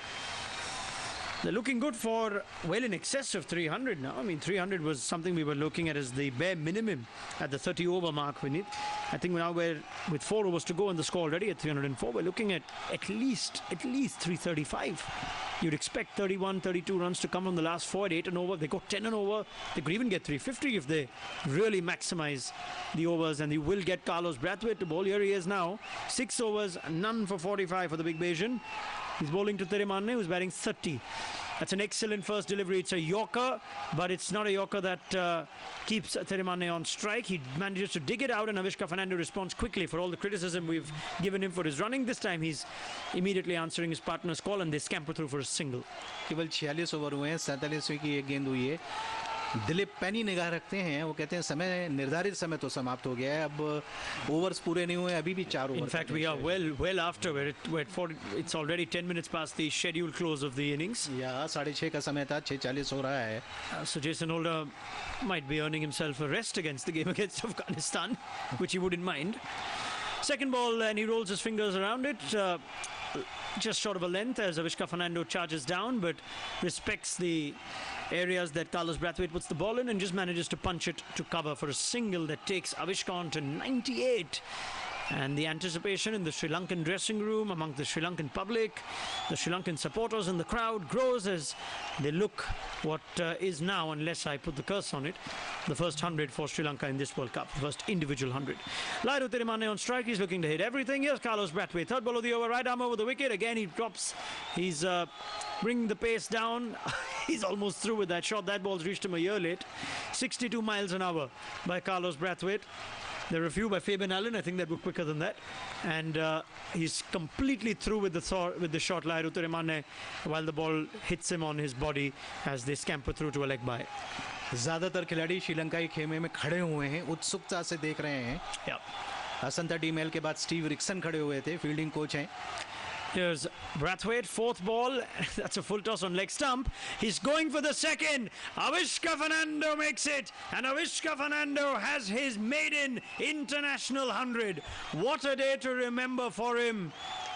They're looking good for well in excess of 300 now. I mean, 300 was something we were looking at as the bare minimum at the 30 over mark, Vineet. I think now we're with 4 overs to go and the score already at 304. We're looking at least 335. You'd expect 31, 32 runs to come from the last 4 at 8 and over. They go 10 and over. They could even get 350 if they really maximize the overs. And they will get Carlos Brathwaite to bowl. Here he is now. 6 overs, none for 45 for the big Bayesian. He's bowling to Tirimane, who's batting 30. That's an excellent first delivery. It's a Yorker, but it's not a Yorker that keeps Tirimane on strike. He manages to dig it out, and Avishka Fernando responds quickly for all the criticism we've given him for his running. This time he's immediately answering his partner's call, and they scamper through for a single. केवल 46 over हुए हैं, 47वें की एक गेंद हुई है। दिलीप पैनी निगाह रखते हैं, वो कहते हैं समय निर्धारित समय तो समाप्त हो गया है, अब ओवर्स पूरे नहीं हुए, अभी भी 4 over. In fact, we are well after. It's already 10 minutes past the scheduled close of the innings. या 6:30 का समय था, 6:40 हो रहा है। So Jason Holder might be earning himself a rest against the game against Afghanistan, which he wouldn't mind. Second ball, and he rolls his fingers around it. just short of a length as Avishka Fernando charges down, but respects the areas that Carlos Brathwaite puts the ball in and just manages to punch it to cover for a single that takes Avishka on to 98. And the anticipation in the Sri Lankan dressing room, among the Sri Lankan public, the Sri Lankan supporters and the crowd grows as they look what is now, unless I put the curse on it, the first 100 for Sri Lanka in this World Cup, the first individual 100. Lairu Tirimane on strike, he's looking to hit everything. Here's Carlos Brathwaite, third ball of the over, right arm over the wicket. Again he drops, he's bringing the pace down. He's almost through with that shot. That ball's reached him a year late. 62 miles an hour by Carlos Brathwaite. There are a few by Fabian Allen. I think that were quicker than that. And he's completely through with the shot, Lairu Tirimane, while the ball hits him on his body as they scamper through to a leg by. ज़्यादातर खिलाड़ी श्रीलंकाई खेमे में खड़े हुए हैं, उत्सुकता से देख रहे हैं. असंता टीमेल के बाद स्टीव रिक्सन खड़े हुए थे, फील्डिंग कोच हैं. Here's Brathwaite, fourth ball. That's a full toss on leg stump. He's going for the second. Avishka Fernando makes it. And Avishka Fernando has his maiden international 100. What a day to remember for him.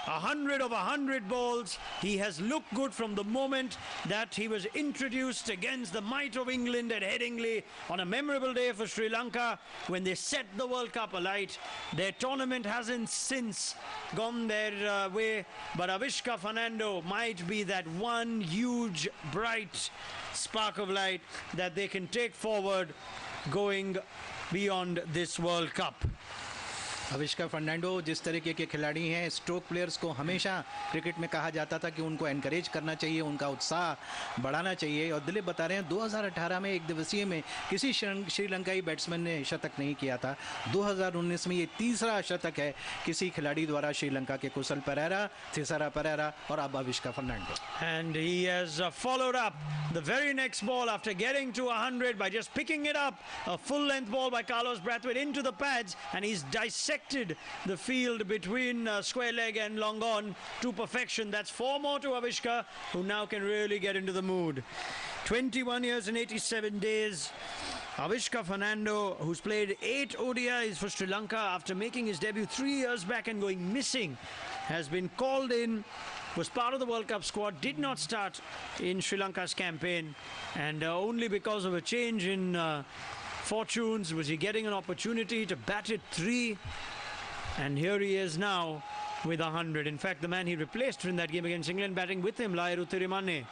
100 of 100 balls. He has looked good from the moment that he was introduced against the might of England at Headingley on a memorable day for Sri Lanka when they set the World Cup alight. Their tournament hasn't since gone their way, but Avishka Fernando might be that one huge bright spark of light that they can take forward going beyond this World Cup. Avishka Fernando जिस तरीके के खिलाड़ी हैं, stroke players को हमेशा cricket में कहा जाता था कि उनको एनकरेज करना चाहिए, उनका उत्साह बढ़ाना चाहिए. और दिलीप बता रहे हैं 2018 में एक दिवसीय में किसी श्रीलंकाई बैट्समैन ने शतक नहीं किया था. 2019 में ये तीसरा शतक है किसी खिलाड़ी द्वारा श्रीलंका के कुशल पेरेरा, थिसारा पेरेरा और अब Avishka Fernando. And he has followed up the very next ball after getting to 100 by just picking it up, a full length ball by Carlos Brathwaite into the pads, and he's dissected the field between square leg and long on to perfection. That's 4 more to Avishka, who now can really get into the mood. 21 years and 87 days. Avishka Fernando, who's played 8 ODIs for Sri Lanka after making his debut 3 years back and going missing, has been called in, was part of the World Cup squad, did not start in Sri Lanka's campaign, and only because of a change in fortunes was he getting an opportunity to bat at 3, and here he is now with 100. In fact, the man he replaced in that game against England batting with him, Lairu Tirimane.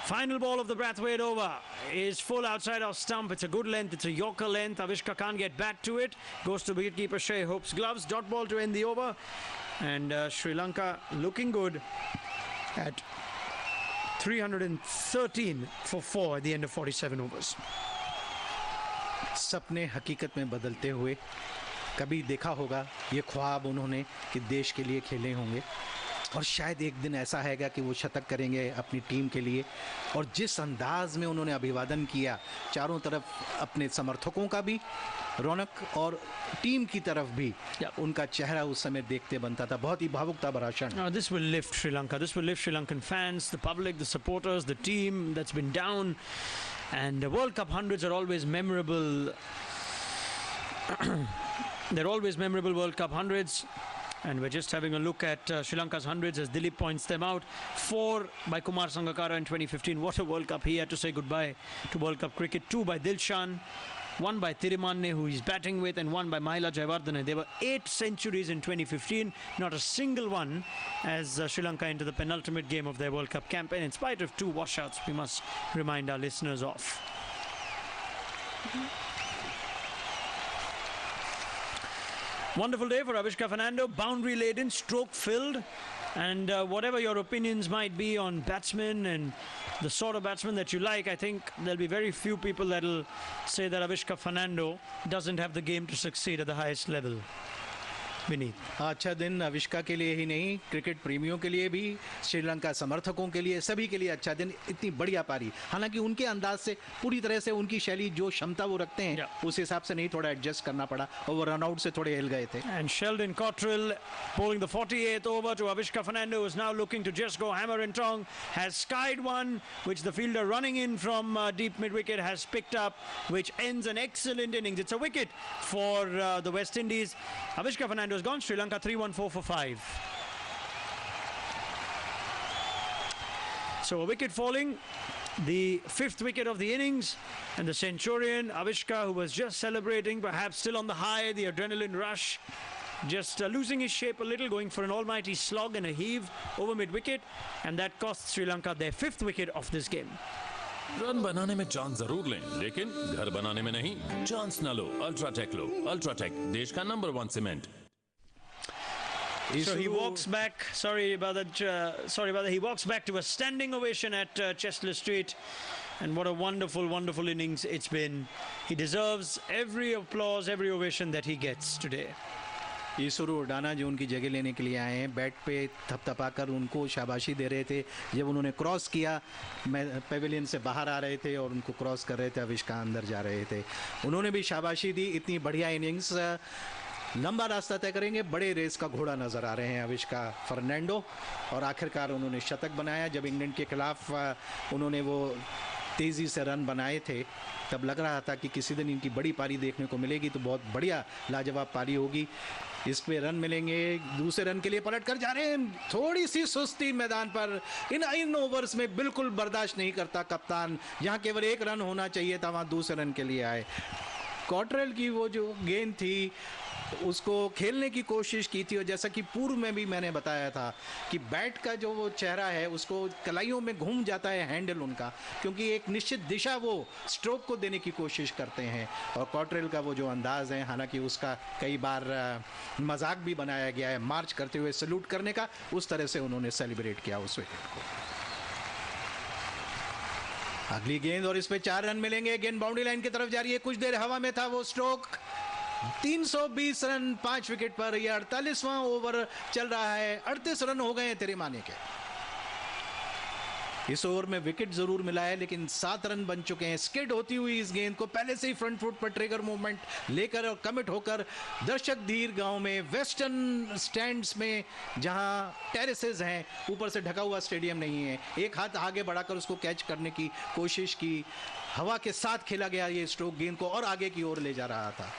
Final ball of the Brathwaite over is full outside our stump. It's a good length, it's a Yorker length. Avishka can't get back to it. Goes to wicketkeeper Shea Hope's gloves. Dot ball to end the over. And Sri Lanka looking good at 313 for 4 at the end of 47 overs. सपने हकीकत में बदलते हुए कभी देखा होगा ये ख्वाब उन्होंने कि देश के लिए खेले होंगे, और शायद एक दिन ऐसा हैगा कि वो शतक करेंगे अपनी टीम के लिए. और जिस अंदाज में उन्होंने अभिवादन किया, चारों तरफ अपने समर्थकों का भी रौनक और टीम की तरफ भी, उनका चेहरा उस समय देखते बनता था. बहुत ही भावुकता भरा क्षण. This will lift Sri Lanka. This will lift Sri Lankan fans, the public, the supporters, the team that's been down. And the World Cup hundreds are always memorable. They're always memorable World Cup hundreds. And we're just having a look at Sri Lanka's hundreds as Dilip points them out. 4 by Kumar Sangakkara in 2015. What a World Cup. He had to say goodbye to World Cup cricket. 2 by Dilshan. 1 by Tirimane, who he's batting with, and 1 by Mahela Jayawardene. There were 8 centuries in 2015, not a single one as Sri Lanka into the penultimate game of their World Cup campaign, in spite of 2 washouts, we must remind our listeners of. Wonderful day for Avishka Fernando, boundary laden, stroke filled, and whatever your opinions might be on batsmen and the sort of batsman that you like, I think there'll be very few people that'll say that Avishka Fernando doesn't have the game to succeed at the highest level. Vineet, अच्छा दिन अविष्का के लिए ही नहीं, cricket प्रेमियों के लिए भी, श्रीलंका समर्थकों के लिए, सभी के लिए अच्छा दिन. इतनी बढ़िया पारी, हालांकि उनके अंदाज से पूरी तरह से उनकी शैली जो क्षमता वो रखते हैं उस हिसाब से नहीं, थोड़ा एडजस्ट करना पड़ा और वो रन आउट से थोड़े हिल गए थे. And Sheldon Cottrell bowling the 48th over to Avishka Fernando, is now looking to just go hammer and tong, has skied one which the fielder running in from deep mid wicket has picked up, which ends an excellent innings. It's a wicket for the West Indies. Avishka Fernando has gone. Sri Lanka 3-1-4 for 5. So a wicket falling, the 5th wicket of the innings, and the Centurion Avishka, who was just celebrating, perhaps still on the high, the adrenaline rush, just losing his shape a little, going for an almighty slog and a heave over mid-wicket, and that cost Sri Lanka their 5th wicket of this game. Run बनाने में chance जरूर लें, लेकिन घर बनाने में नहीं। Chance न लो, अल्ट्राटेक लो। अल्ट्राटेक देश का number 1 cement. So he walks back. Sorry about that. He walks back to a standing ovation at Chestnut Street, and what a wonderful, wonderful innings it's been. He deserves every applause, every ovation that he gets today. Isuru Udana जो उनकी जगह लेने के लिए आए हैं, bat पे थपथपाकर उनको शाबाशी दे रहे थे। जब उन्होंने क्रॉस किया, पेविलियन से बाहर आ रहे थे और उनको क्रॉस कर रहे थे, अविष्का अंदर जा रहे थे, उन्होंने भी शाबाशी दी। इतनी बढ़िया इनिंग्स, लंबा रास्ता तय करेंगे। बड़े रेस का घोड़ा नज़र आ रहे हैं अविष्का फर्नांडो, और आखिरकार उन्होंने शतक बनाया। जब इंग्लैंड के खिलाफ उन्होंने वो तेज़ी से रन बनाए थे, तब लग रहा था कि किसी दिन इनकी बड़ी पारी देखने को मिलेगी, तो बहुत बढ़िया लाजवाब पारी होगी, इस पे रन मिलेंगे। दूसरे रन के लिए पलट कर जा रहे हैं। थोड़ी सी सुस्ती मैदान पर इन ओवर्स में बिल्कुल बर्दाश्त नहीं करता कप्तान। जहां केवल 1 रन होना चाहिए था, वहां दूसरे रन के लिए आए। कॉटरेल की वो जो गेंद थी, उसको खेलने की कोशिश की थी, और जैसा कि पूर्व में भी मैंने बताया था कि बैट का जो वो चेहरा है, उसको कलाइयों में घूम जाता है हैंडल उनका, क्योंकि एक निश्चित दिशा वो स्ट्रोक को देने की कोशिश करते हैं। और कॉटरेल का वो जो अंदाज़ है, हालांकि उसका कई बार मजाक भी बनाया गया है, मार्च करते हुए सैल्यूट करने का, उस तरह से उन्होंने सेलिब्रेट किया उस विकेट को। अगली गेंद, और इस पे 4 रन मिलेंगे। गेंद बाउंड्री लाइन की तरफ जा रही है, कुछ देर हवा में था वो स्ट्रोक। 320 रन 5 विकेट पर। यह 48वां ओवर चल रहा है। 38 रन हो गए हैं तिरिमाने के। इस ओवर में विकेट जरूर मिला है, लेकिन 7 रन बन चुके हैं। स्किड होती हुई इस गेंद को पहले से ही फ्रंट फुट पर ट्रिगर मूवमेंट लेकर और कमिट होकर दर्शक धीर गांव में, वेस्टर्न स्टैंड्स में, जहां टेरेसेस हैं, ऊपर से ढका हुआ स्टेडियम नहीं है, एक हाथ आगे बढ़ाकर उसको कैच करने की कोशिश की। हवा के साथ खेला गया ये स्ट्रोक गेंद को और आगे की ओर ले जा रहा था।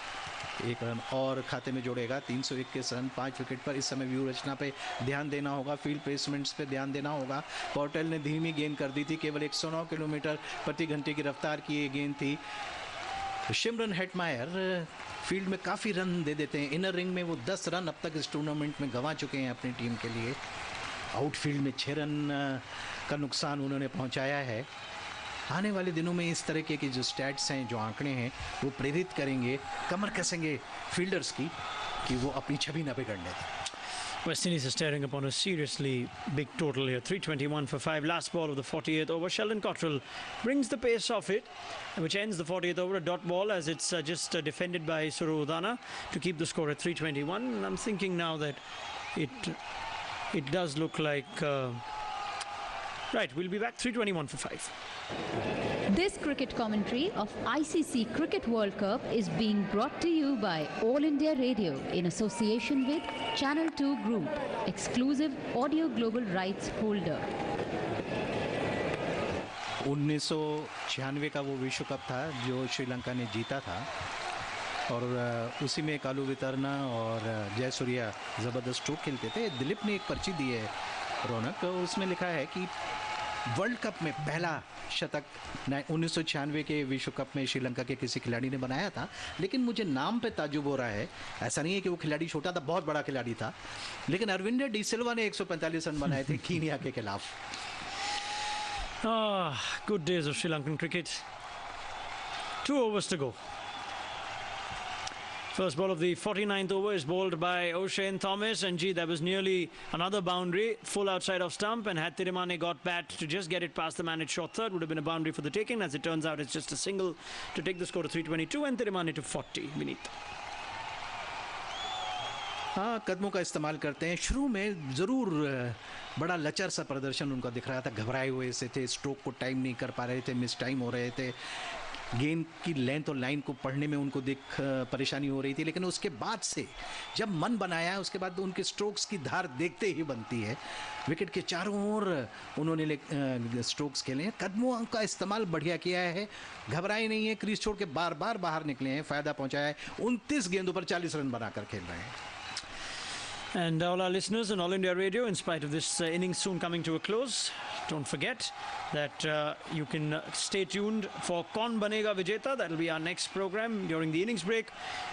1 रन और खाते में जोड़ेगा। 321 रन 5 विकेट पर। इस समय व्यू रचना पे ध्यान देना होगा, फील्ड प्लेसमेंट्स पे ध्यान देना होगा। कॉटरेल ने धीमी गेंद कर दी थी, केवल 109 किलोमीटर प्रति घंटे की रफ्तार की ये गेंद थी। शिमरन हेटमायर फील्ड में काफ़ी रन दे देते हैं। इनर रिंग में वो 10 रन अब तक इस टूर्नामेंट में गंवा चुके हैं अपनी टीम के लिए। आउटफील्ड में 6 रन का नुकसान उन्होंने पहुँचाया है। आने वाले दिनों में इस तरह के जो स्टैट्स हैं, जो आंकड़े हैं, वो प्रेरित करेंगे, कमर कसेंगे फील्डर्स की, कि वो अपनी छवि न बिगड़ने दें। West Indies is staring upon a seriously big total here. 321 for 5. Last ball of the 48th over. Sheldon Cottrell brings the pace off it, which ends the 48th over. A dot ball, as it's just defended by Suru Udana to keep the score at 321. And I'm thinking now that it does look like... right, we'll be back. 321 for 5. This cricket commentary of ICC Cricket World Cup is being brought to you by All India Radio in association with Channel 2 Group, exclusive audio global rights holder. 1996 का वो विश्व cup था जो श्रीलंका ने जीता था, और उसी में कालू वितरना और जयसूर्या ज़बरदस्त स्ट्रोक खेलते थे। दिलीप ने एक पर्ची दी है रौनक, उसमें लिखा है कि वर्ल्ड कप में पहला शतक 1996 के विश्व कप में श्रीलंका के किसी खिलाड़ी ने बनाया था, लेकिन मुझे नाम पे ताज्जुब हो रहा है। ऐसा नहीं है कि वो खिलाड़ी छोटा था, बहुत बड़ा खिलाड़ी था, लेकिन अरविंदर डी सिल्वा ने 145 रन बनाए थे कीनिया के खिलाफ। Good days of Sri Lankan cricket. 2 overs to go. First ball of the 49th over is bowled by O'Shane Thomas, and gee, that was nearly another boundary, full outside of stump, and had Tirimane got bat to just get it past the man at short third, would have been a boundary for the taking. As it turns out, it's just a single to take the score to 322 and Tirimane to 40 beneath. हाँ, कदमों का इस्तेमाल करते हैं। शुरू में ज़रूर बड़ा लचर सा प्रदर्शन उनका दिख रहा था, घबराए हुए से थे, स्ट्रोक को टाइम नहीं कर पा रहे थे, मिस टाइम हो रहे थे, गेंद की लेंथ और लाइन को पढ़ने में उनको परेशानी हो रही थी। लेकिन उसके बाद से जब मन बनाया, उसके बाद उनके स्ट्रोक्स की धार देखते ही बनती है। विकेट के चारों ओर उन्होंने स्ट्रोक्स खेले हैं, कदमों का इस्तेमाल बढ़िया किया है, घबराए नहीं है, क्रीज छोड़ के बार बार बाहर निकले हैं, फ़ायदा पहुंचाया है। 29 गेंदों पर 40 रन बनाकर खेल रहे हैं। And all our listeners on All India Radio, in spite of this innings soon coming to a close, don't forget that you can stay tuned for Kaun Banega Vijeta. That will be our next program during the innings break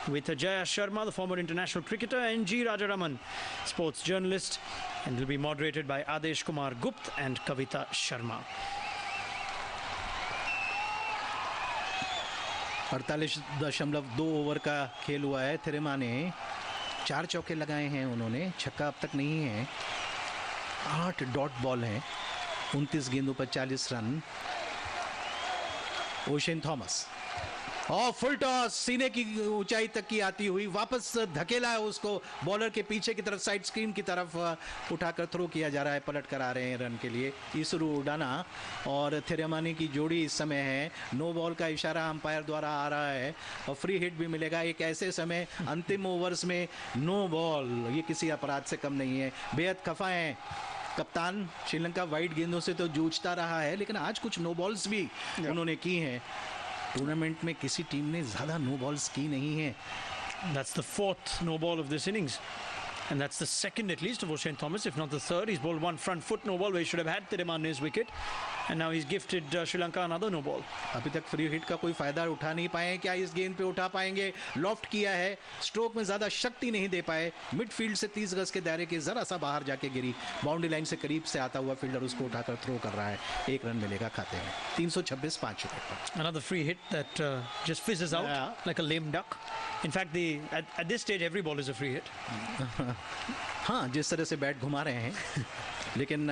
with Jaya Sharma, the former international cricketer, and G. Rajaraman, sports journalist, and it will be moderated by Adesh Kumar Gupt and Kavita Sharma. 48.2 over का खेल हुआ है। थिरेमा ने 4 चौके लगाए हैं, उन्होंने छक्का अब तक नहीं है। 8 डॉट बॉल हैं, 29 गेंदों पर 40 रन। ओशेन थॉमस और फुल टॉस सीने की ऊंचाई तक की आती हुई वापस धकेला है उसको बॉलर के पीछे की तरफ, साइड स्क्रीन की तरफ उठाकर थ्रो किया जा रहा है। पलट कर आ रहे हैं रन के लिए ईसुरु उडाना और थिरेमानी की जोड़ी इस समय है। नो बॉल का इशारा अंपायर द्वारा आ रहा है और फ्री हिट भी मिलेगा। एक ऐसे समय अंतिम ओवर्स में नो बॉल, ये किसी अपराध से कम नहीं है। बेहद खफा है कप्तान। श्रीलंका वाइड गेंदों से तो जूझता रहा है, लेकिन आज कुछ नो बॉल्स भी उन्होंने की हैं। टूर्नामेंट में किसी टीम ने ज्यादा नो बॉल्स की नहीं है। That's the 4th no ball of this innings. And that's the second at least of Oshane Thomas, if not the third. He's bowled one front foot no ball where he should have had Thireman his wicket. And now he's gifted Sri Lanka another no ball. अभी तक free hit का कोई फायदा उठा नहीं पाए। क्या इस गेंद पे उठा पाएंगे? लॉफ्ट किया है, स्ट्रोक में ज्यादा शक्ति नहीं दे पाए। मिडफील्ड से 30 गज के दायरे के जरा सा बाहर जाके गिरी। बाउंड्री लाइन से करीब से आता हुआ फील्डर उसको उठाकर थ्रो कर रहा है। 1 रन मिलेगा खाते में। 326 5 विकेट पर। Another free hit that just fizzes out like a lame duck. In fact, at this stage every ball is a free hit. हाँ, जिस तरह से बैट घुमा रहे हैं, लेकिन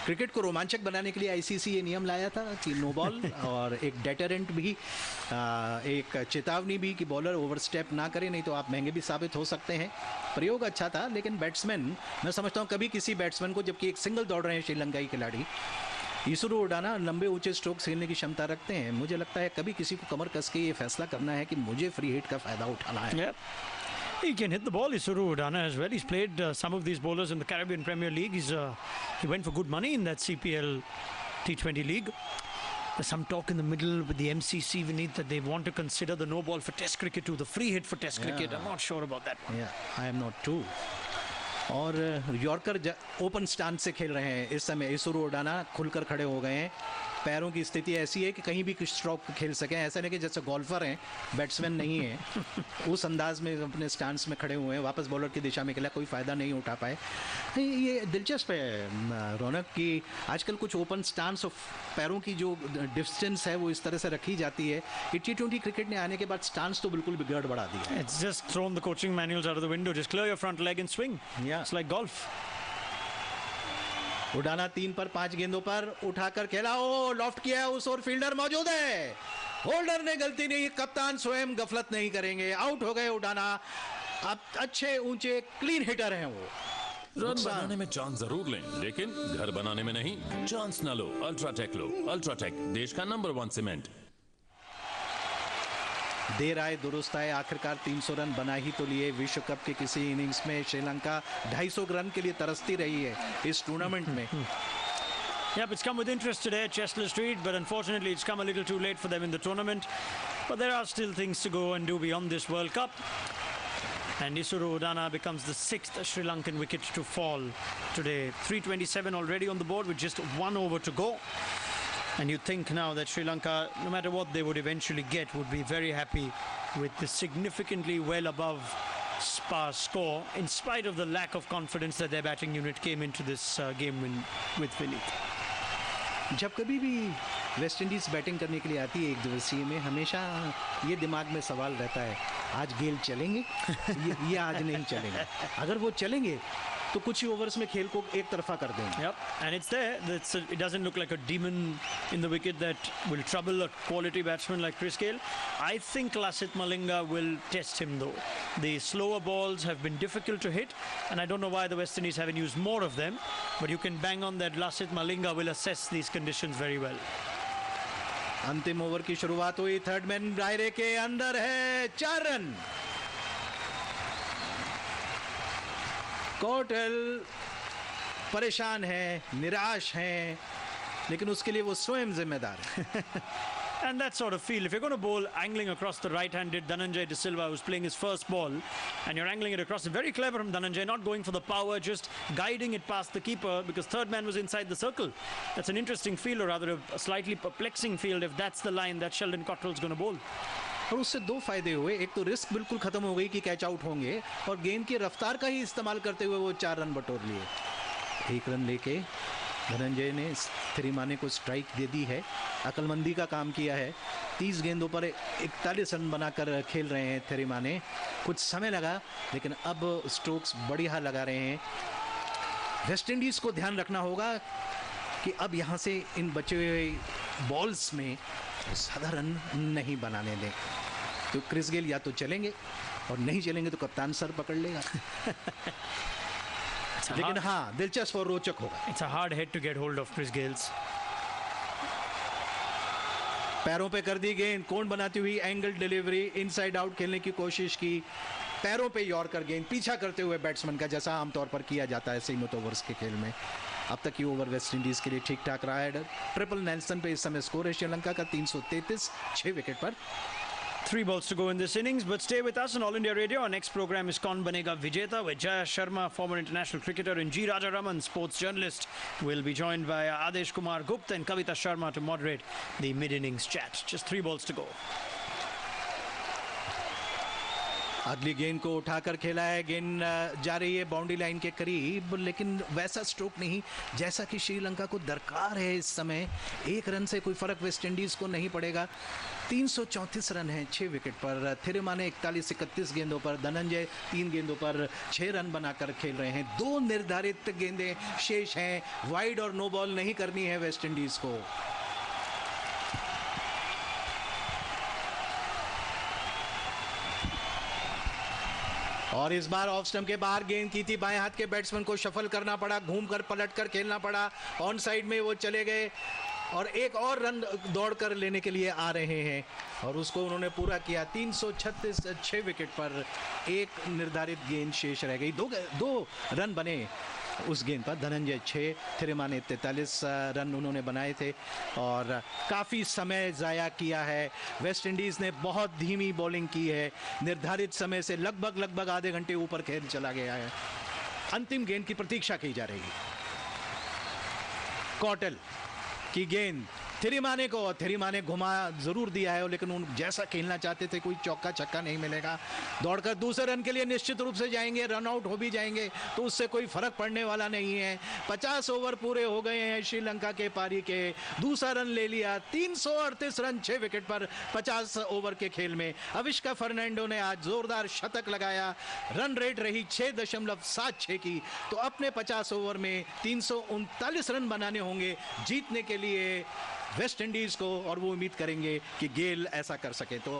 क्रिकेट को रोमांचक बनाने के लिए आईसीसी ये नियम लाया था कि नो बॉल और एक डेटरेंट भी, एक चेतावनी भी कि बॉलर ओवरस्टेप ना करे, नहीं तो आप महंगे भी साबित हो सकते हैं। प्रयोग अच्छा था, लेकिन बैट्समैन, मैं समझता हूँ कभी किसी बैट्समैन को, जबकि एक सिंगल दौड़ रहे हैं श्रीलंकाई खिलाड़ी, ईसुरु उडाना लंबे ऊंचे स्ट्रोक खेलने की क्षमता रखते हैं। मुझे लगता है कभी किसी को कमर कस के ये फैसला करना है कि मुझे फ्री हिट का फायदा उठाना है। Yeah. He can hit the ball. Isuru Udana as well. He's played some of these bowlers in the Caribbean Premier League. He went for good money in that CPL T20 league. There's some talk in the middle with the MCC, Vineet, that they want to consider the no ball for Test cricket too, the free hit for Test cricket. I'm not sure about that one. Yeah, I am not too. और yorker open stance से खेल रहे हैं इस समय। इसुरु उडाना खुलकर खड़े हो गए हैं। पैरों की स्थिति ऐसी है कि कहीं भी कुछ स्ट्रोक खेल सकें। ऐसा नहीं कि जैसे गोल्फर हैं, बैट्समैन नहीं है, उस अंदाज में अपने स्टांस में खड़े हुए हैं। वापस बॉलर की दिशा में खेला, कोई फ़ायदा नहीं उठा पाए। ये दिलचस्प है रौनक कि आजकल कुछ ओपन स्टांस और पैरों की जो डिस्टेंस है वो इस तरह से रखी जाती है। T20 क्रिकेट ने आने के बाद स्टांस तो बिल्कुल बिगड़ बढ़ा दिया। It's just thrown the coaching manuals out of the window. Just clear your front leg and swing. Yeah. It's like golf. Udana 3 पर 5 गेंदों पर उठाकर खेला। ओ लॉफ्ट किया है, उस और फील्डर मौजूद है। होल्डर ने गलती नहीं, कप्तान स्वयं गफलत नहीं करेंगे। आउट हो गए उडाना। अब अच्छे ऊंचे क्लीन हिटर हैं वो। रन बनाने में चांस जरूर लें, लेकिन घर बनाने में नहीं। चांस ना लो, अल्ट्राटेक लो। अल्ट्राटेक, देश का नंबर 1 सीमेंट। देर आए दुरुस्त आए, आखिरकार 300 रन बना ही तो लिए। विश्व कप के किसी इनिंग्स में श्रीलंका 250 रन के लिए तरसती रही है इस टूर्नामेंट में। Yep, it's come with interest today at Chestler Street, but unfortunately it's come a little too late for them in the tournament. But there are still things to go and do beyond this World Cup. And Isuru Udana becomes the 6th Sri Lankan wicket to fall today. 327 already on the board with just 1 over to go. And you think now that Sri Lanka, no matter what they would eventually get, would be very happy with the significantly well above par score, in spite of the lack of confidence that their batting unit came into this game with Vineet. जब कभी भी West Indies batting करने के लिए आती है एक दिवसीय में, हमेशा ये दिमाग में सवाल रहता है, आज गेल चलेंगे ये आज नहीं चलेंगे। अगर वो चलेंगे तो कुछ ही ओवर्स में खेल को एक तरफा कर देंगे। Yep, and it's there. It doesn't look like a demon in the wicket that will trouble a quality batsman like Chris Gayle. I think Lasith Malinga will test him though. The slower balls have been difficult to hit, and I don't know why the West Indies haven't used more of them. But you can bang on that Lasith Malinga will assess these conditions very well. अंतिम over की शुरुआत हुई। Third man दायरे के अंदर है, 4 run. Kotal परेशान है, निराश है, लेकिन उसके लिए वो स्वयं जिम्मेदार है। And that sort of field, if you're going to bowl angling across the right-handed Dhananjay De Silva, who's playing his first ball, and you're angling it across, very clever from Dhananjay, not going for the power, just guiding it past the keeper because third man was inside the circle. That's an interesting field, or rather a slightly perplexing field if that's the line that Sheldon Cottrell's going to bowl. और उससे दो फायदे हुए, एक तो risk बिल्कुल खत्म हो गई कि कैच आउट होंगे, और गेंद की रफ्तार का ही इस्तेमाल करते हुए वो 4 रन बटोर लिए। 1 रन लेके धनंजय ने थिरिमाने को स्ट्राइक दे दी है, अकलमंदी का काम किया है। 30 गेंदों पर 41 रन बनाकर खेल रहे हैं थिरिमाने। कुछ समय लगा, लेकिन अब स्ट्रोक्स बढ़िया लगा रहे हैं। वेस्ट इंडीज को ध्यान रखना होगा कि अब यहाँ से इन बचे हुए बॉल्स में ज़्यादा रन नहीं बनाने दें, तो क्रिस गेल या तो चलेंगे, और नहीं चलेंगे तो कप्तान सर पकड़ लेगा। लेकिन हाँ, दिलचस्प और रोचक होगा। It's a hard head to get hold of Chris Gale's. पैरों पे कर दी गेंद, कोण बनाती हुई एंगल डिलीवरी, इनसाइड आउट खेलने की कोशिश की, पैरों पे यॉर्कर गेंद, पीछा करते हुए बैट्समैन का, जैसा आमतौर पर किया जाता है सीमित ओवर्स के खेल में। अब तक की ओवर वेस्ट इंडीज के लिए ठीक ठाक रहा है। ट्रिपल नेल्सन पे इस समय स्कोर है श्रीलंका का 333, 6 विकेट पर। 3 balls to go in this innings, but stay with us on All India Radio. Our next program is Kaun Banega Vijeta with Jaya Sharma, former international cricketer, and G. Rajaraman, sports journalist, will be joined by Adesh Kumar Gupta and Kavita Sharma to moderate the mid-innings chat. Just 3 balls to go. अगली गेंद को उठाकर खेला है, गेंद जा रही है बाउंड्री लाइन के करीब, लेकिन वैसा स्ट्रोक नहीं जैसा कि श्रीलंका को दरकार है इस समय। 1 रन से कोई फर्क वेस्ट इंडीज को नहीं पड़ेगा। 334 रन हैं 6 विकेट पर। थिरिमाने 41-31 गेंदों पर, धनंजय 3 गेंदों पर 6 रन बनाकर खेल रहे हैं। 2 निर्धारित गेंदें शेष हैं, वाइड और नो बॉल नहीं करनी है वेस्ट इंडीज को। और इस बार ऑफ स्टंप के बाहर गेंद की थी, बाएं हाथ के बैट्समैन को शफल करना पड़ा, घूमकर पलटकर खेलना पड़ा, ऑन साइड में वो चले गए और एक और रन दौड़कर लेने के लिए आ रहे हैं, और उसको उन्होंने पूरा किया। 336, 6 विकेट पर, एक निर्धारित गेंद शेष रह गई। दो रन बने उस गेंद पर। धनंजय 6, थिरिमाने 43 रन उन्होंने बनाए थे, और काफ़ी समय ज़ाया किया है। वेस्ट इंडीज़ ने बहुत धीमी बॉलिंग की है, निर्धारित समय से लगभग आधे घंटे ऊपर खेल चला गया है। अंतिम गेंद की प्रतीक्षा की जा रही है। कॉटल की गेंद थिरिमाने घुमा जरूर दिया है, लेकिन उन जैसा खेलना चाहते थे, कोई चौका छक्का नहीं मिलेगा। दौड़कर दूसरे रन के लिए निश्चित रूप से जाएंगे, रन आउट हो भी जाएंगे तो उससे कोई फर्क पड़ने वाला नहीं है। 50 ओवर पूरे हो गए हैं श्रीलंका के पारी के। दूसरा रन ले लिया, 338 रन 6 विकेट पर 50 ओवर के खेल में। अविष्का फर्नांडो ने आज जोरदार शतक लगाया। रन रेट रही 6.76 की, तो अपने 50 ओवर में 339 रन बनाने होंगे जीतने के लिए वेस्ट इंडीज को, और वो उम्मीद करेंगे कि गेल ऐसा कर सके। तो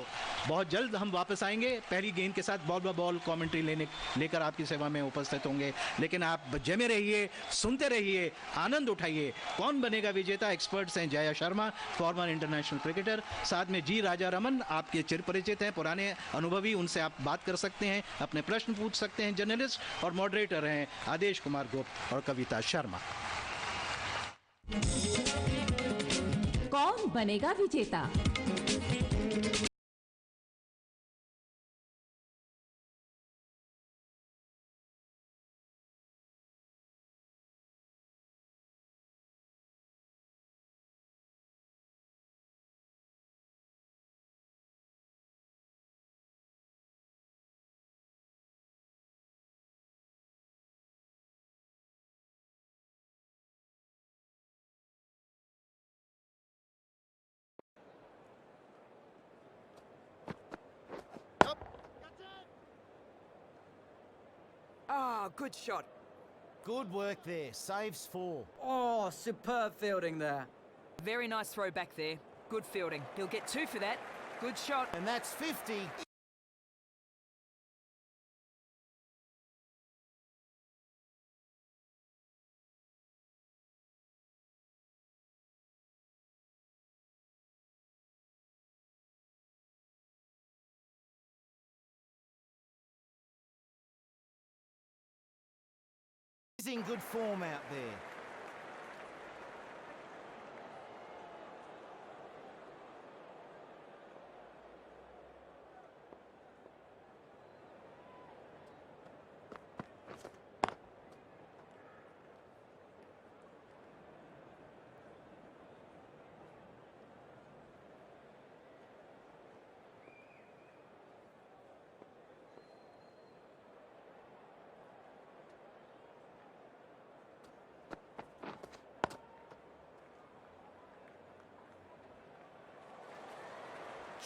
बहुत जल्द हम वापस आएंगे पहली गेंद के साथ, बॉल बाय बॉल कमेंट्री लेकर आपकी सेवा में उपस्थित होंगे। लेकिन आप जमे रहिए, सुनते रहिए, आनंद उठाइए। कौन बनेगा विजेता, एक्सपर्ट्स हैं Jaya Sharma, farmer international cricketer, साथ में जी राजा रमन, आपके चिर परिचित हैं, पुराने अनुभवी, उनसे आप बात कर सकते हैं, अपने प्रश्न पूछ सकते हैं। जर्नलिस्ट और मॉडरेटर हैं आदेश कुमार गुप्त और कविता शर्मा। कौन बनेगा विजेता? Ah, good shot. Good work there. Saves 4. Oh, superb fielding there. Very nice throw back there. Good fielding. He'll get 2 for that. Good shot. And that's 50. He's in good form out there.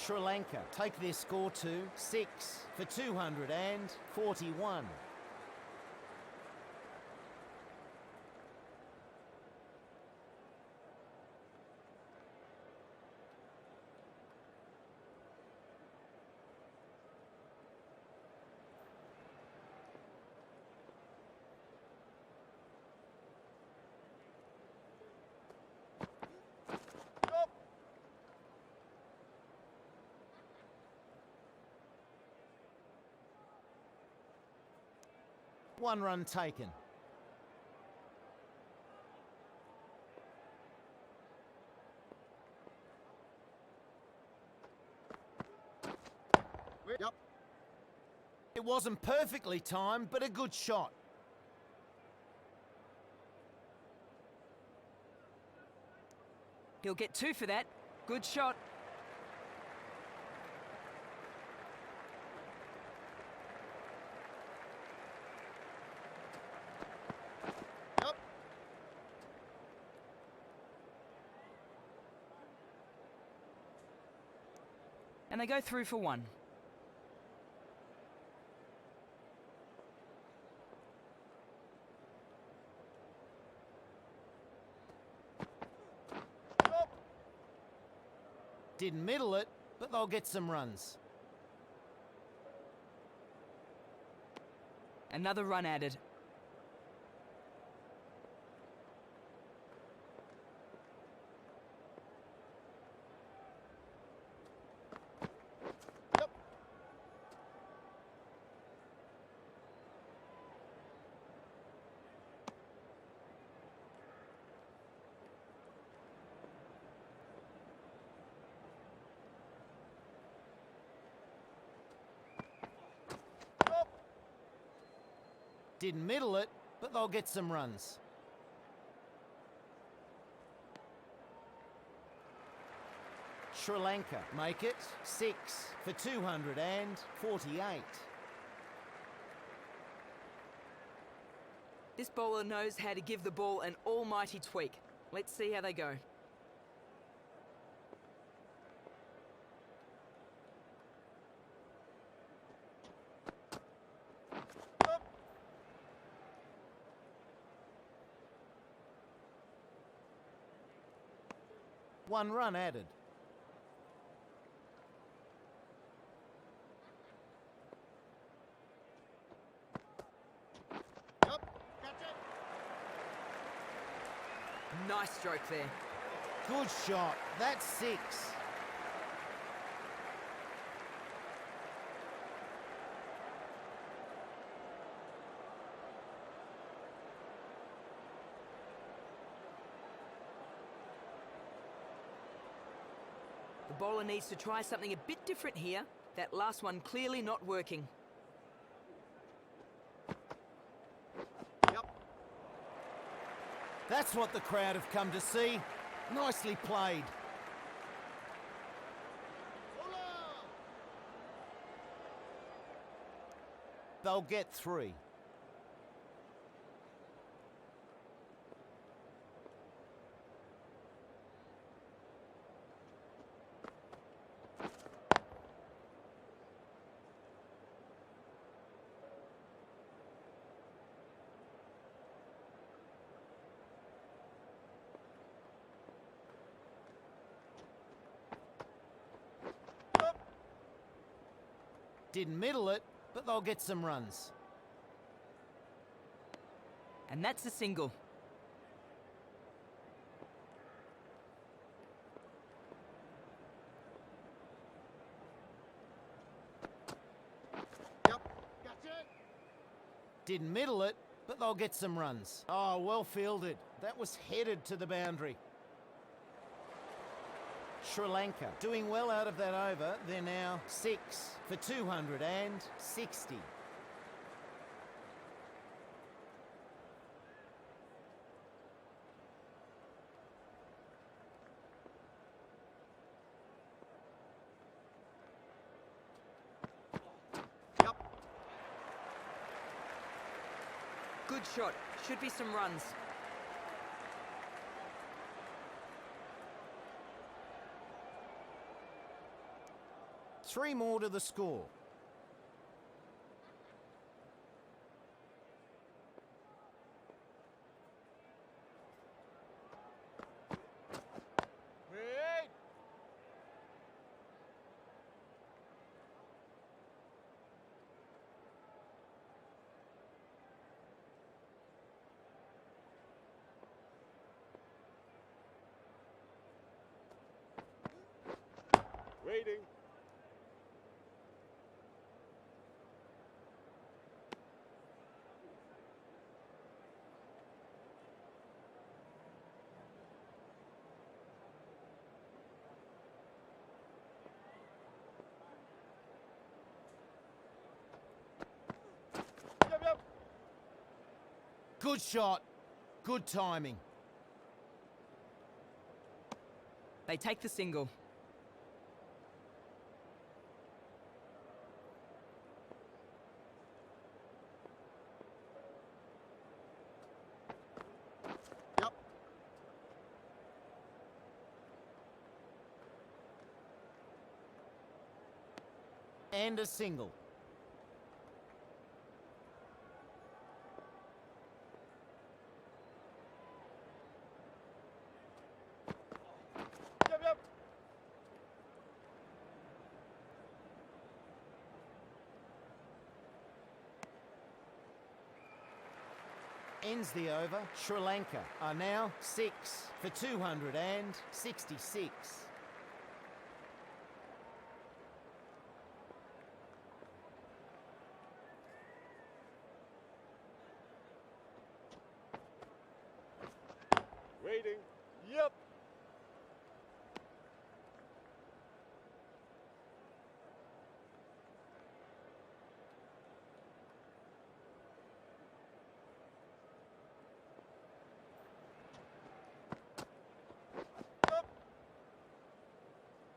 Sri Lanka take their score to 6 for 241. One run taken. Yep. It wasn't perfectly timed, but a good shot. He'll get 2 for that. Good shot. Yep. And they go through for 1. Didn't middle it, but they'll get some runs. Another run added. Yep. Didn't middle it, but they'll get some runs. Sri Lanka make it 6 for 248. This bowler knows how to give the ball an almighty tweak. Let's see how they go. One run added. Nice stroke there. Good shot. That's 6. The bowler needs to try something a bit different here. That last one clearly not working. Yep. That's what the crowd have come to see. Nicely played. They'll get 3. Didn't middle it, but they'll get some runs. And that's a single. Yep. Didn't middle it, but they'll get some runs. Oh, well fielded. That was headed to the boundary. Sri Lanka doing well out of that over. They're now 6 for 260. Yep. Good shot. Should be some runs. 3 more to the score. Waiting. Yep. Good shot. Good timing. They take the single. Yep. And a single. Yep. Ends the over. Sri Lanka are now 6 for 266. Waiting. Yep.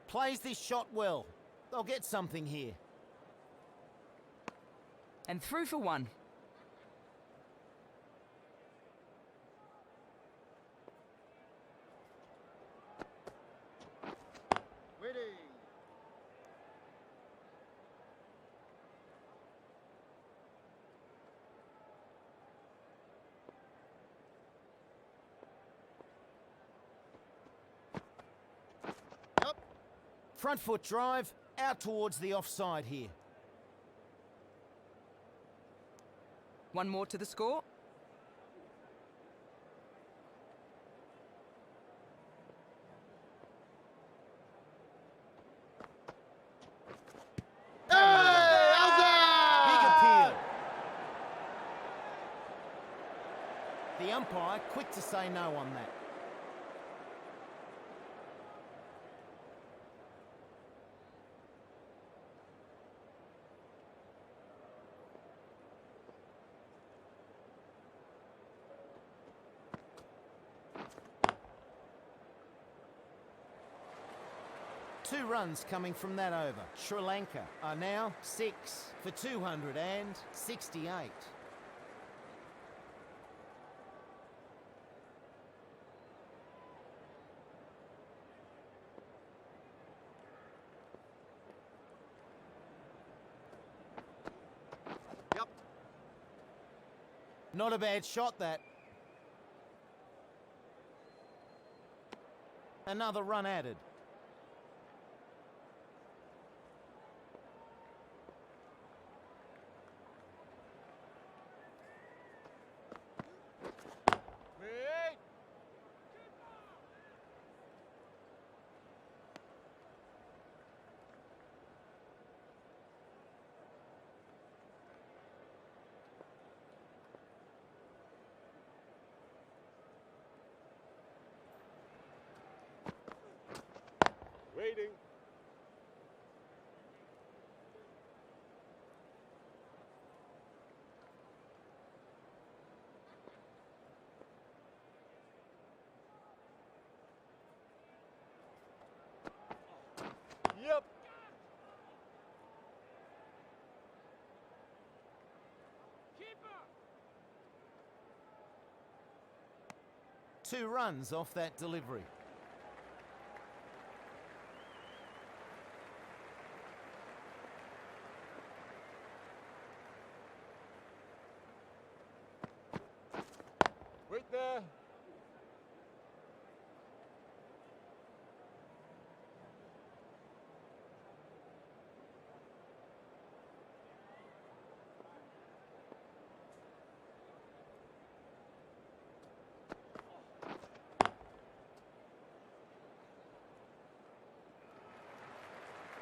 Plays this shot well. They'll get something here. And through for one. Waiting. Yep. Front foot drive out towards the offside here. One more to the score. Big appeal. The umpire quick to say no on that. Two runs coming from that over. Sri Lanka are now 6 for 268. Yep. Not a bad shot, that. Another run added. Wait. Waiting. Yep. Two runs off that delivery.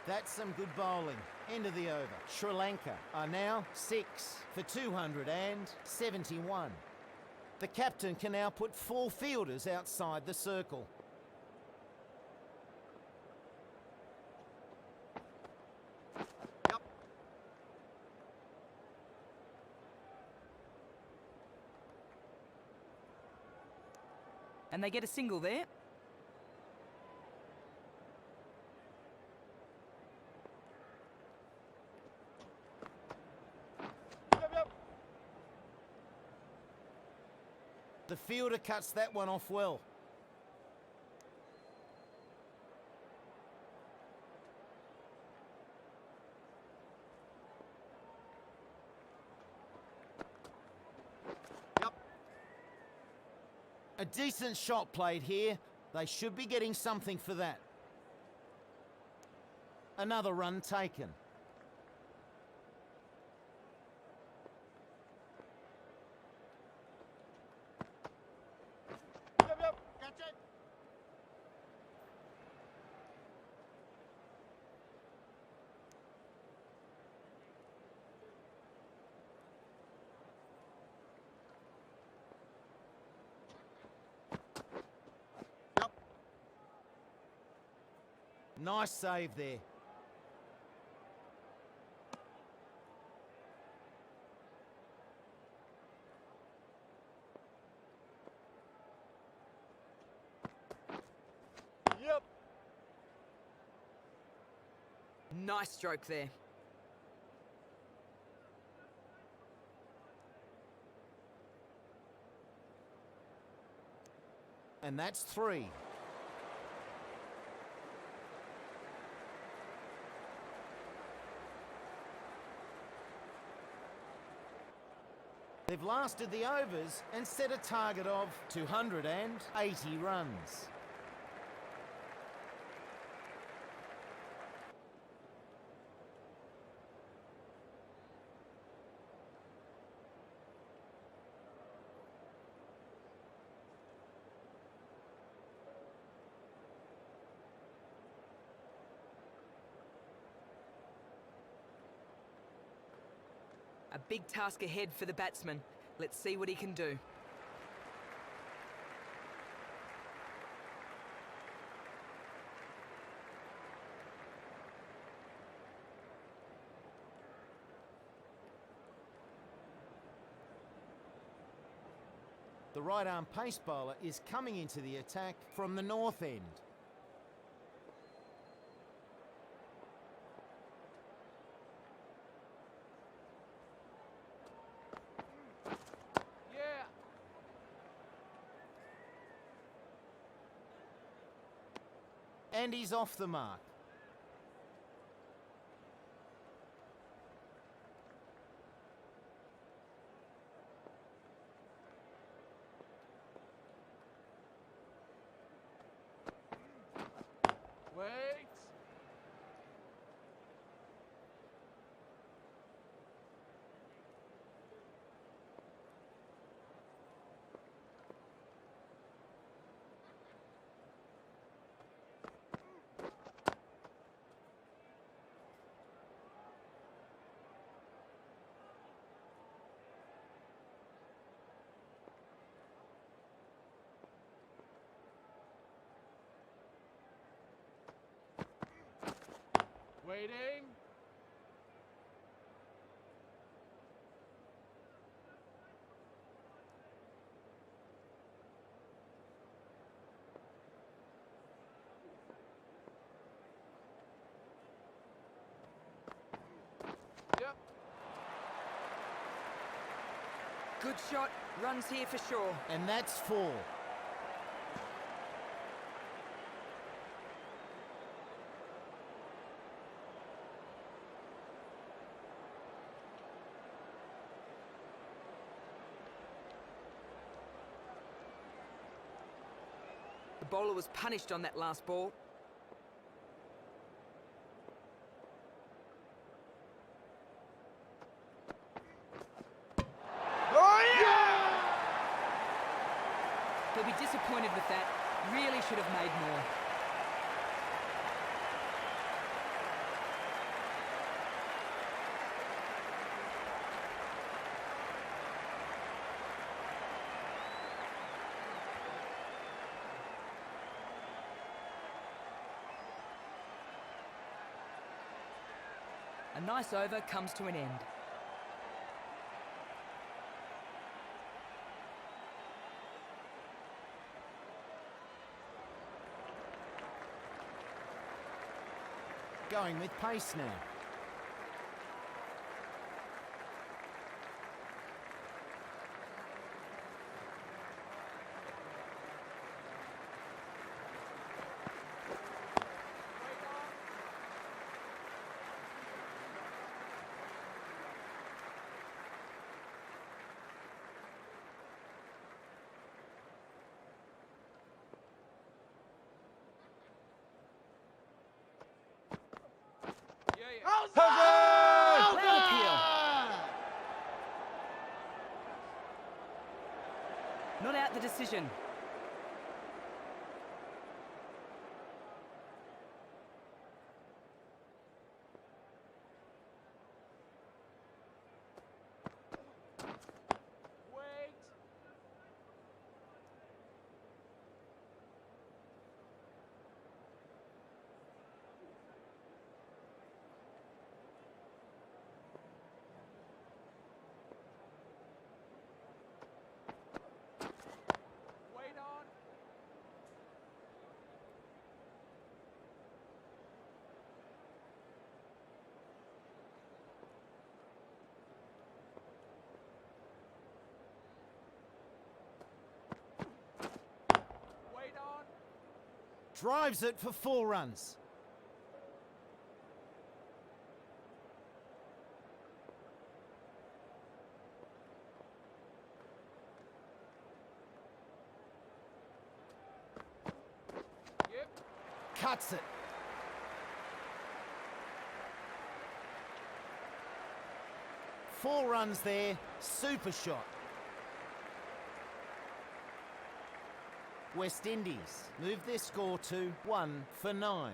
That's some good bowling. End of the over. Sri Lanka are now 6 for 271. The captain can now put 4 fielders outside the circle. Yep. And they get a single there. Yep. The fielder cuts that one off well. Yep. A decent shot played here. They should be getting something for that. Another run taken. Yep. Catch it. Yep. Nice save there. Yep. Nice stroke there. And that's 3. They've lasted the overs and set a target of 280 runs. A big task ahead for the batsman. Let's see what he can do. The right-arm pace bowler is coming into the attack from the north end. Yeah. And he's off the mark. Wait. Waiting. Yep. Good shot. Runs here for sure. And that's 4. The bowler was punished on that last ball. Oh yeah! He'll be disappointed with that. Really should have made more. A nice over comes to an end. Going with pace now. Loud appeal. Not out the decision. Wait. Wait on. Wait on. Drives it for 4 runs. Yep. Cuts it. Four runs there. Super shot. West Indies move their score to 1 for 9.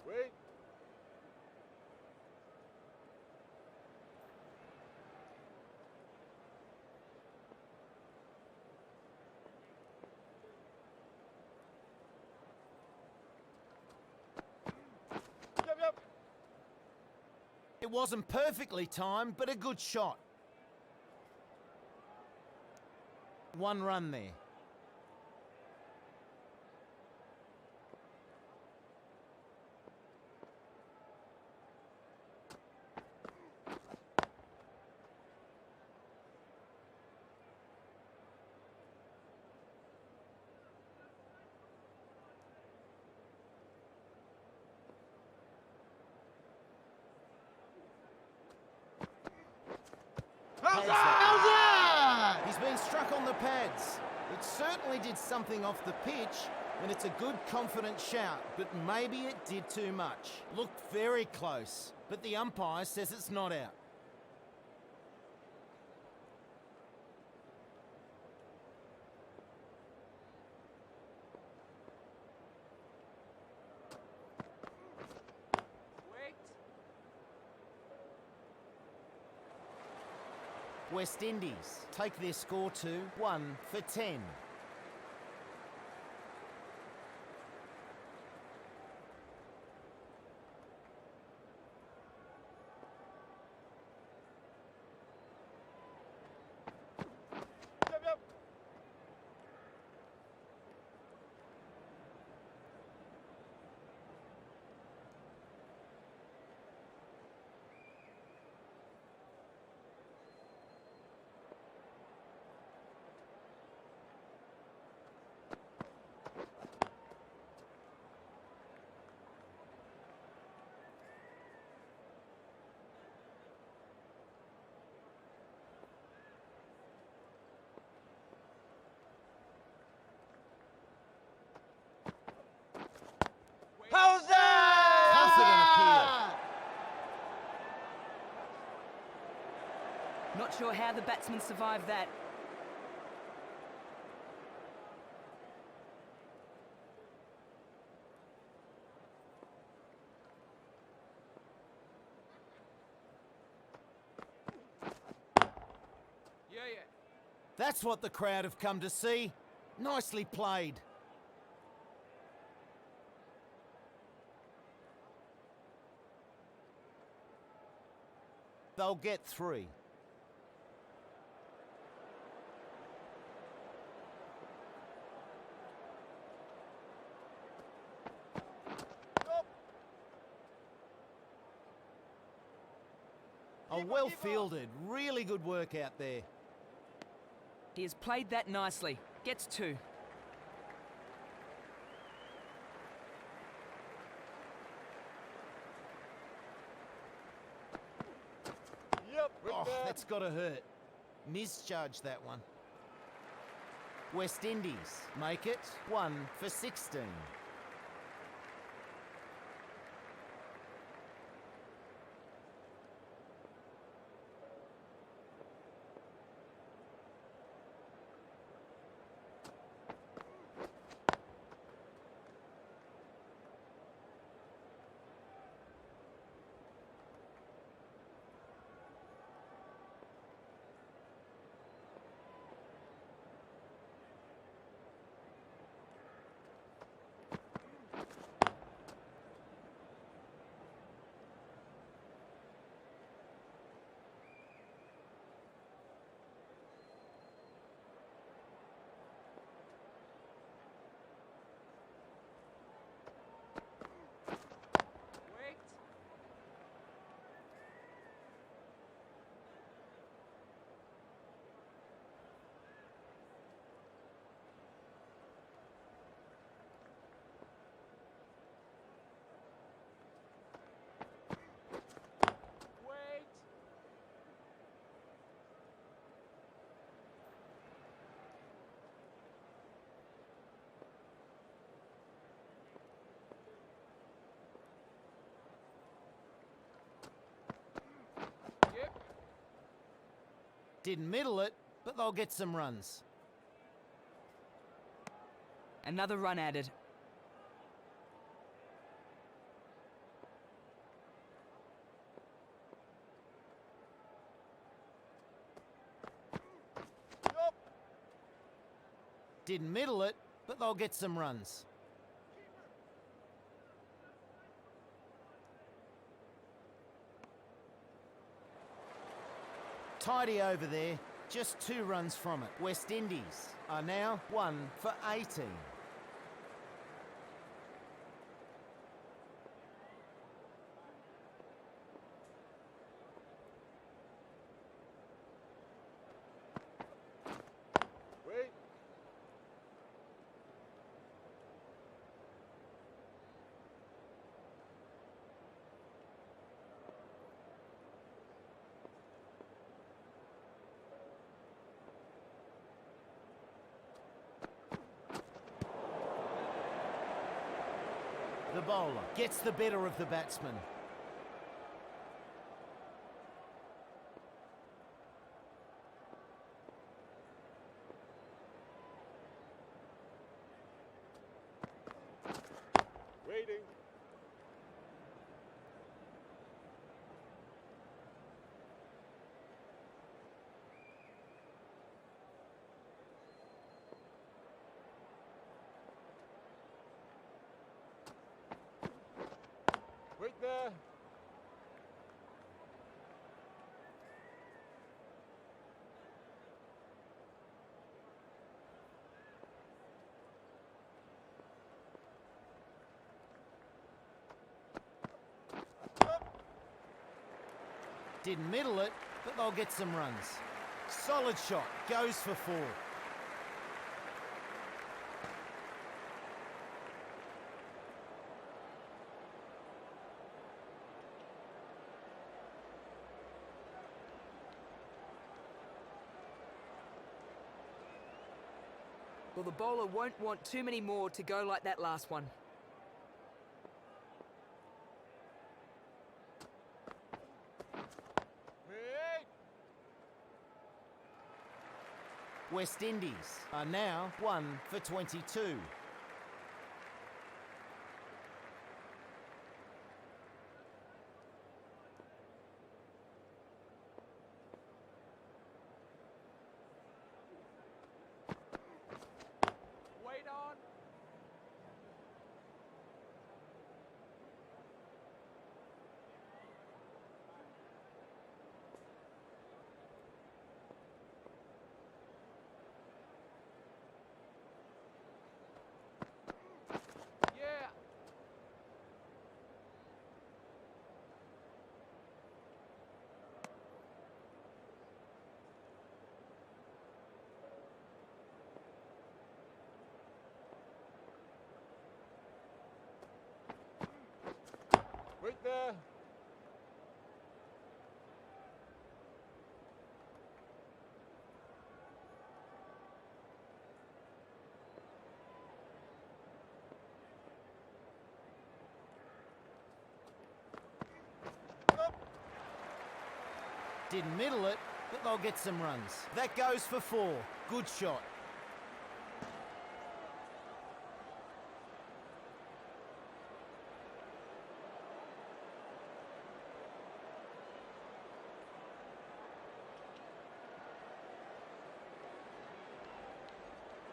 Wait. Yep. It wasn't perfectly timed, but a good shot. 1 run there. He's been struck on the pads. It certainly did something off the pitch, and it's a good, confident shout, but maybe it did too much. Looked very close, but the umpire says it's not out. Wait. West Indies take their score to 1 for 10. Yep. Confident appeal. Not sure how the batsman survived that. Yeah. That's what the crowd have come to see. Nicely played. They'll get 3. Oh, well fielded. Really good work out there. He has played that nicely. Gets 2. Yep. Oh, that's got to hurt. Misjudged that one. West Indies make it 1 for 16. Wait. Wait. Yep. Didn't middle it, but they'll get some runs. Another run added. Yup. Didn't middle it, but they'll get some runs. Tidy over there, just 2 runs from it. West Indies are now 1 for 18. Wait. The bowler gets the better of the batsman. Waiting. Wait there. Didn't middle it, but they'll get some runs. Solid shot, goes for 4. Well, the bowler won't want too many more to go like that last one. Wait. West Indies are now 1 for 22. Wait on. Yeah. Wait there. Didn't middle it, but they'll get some runs. That goes for 4. Good shot.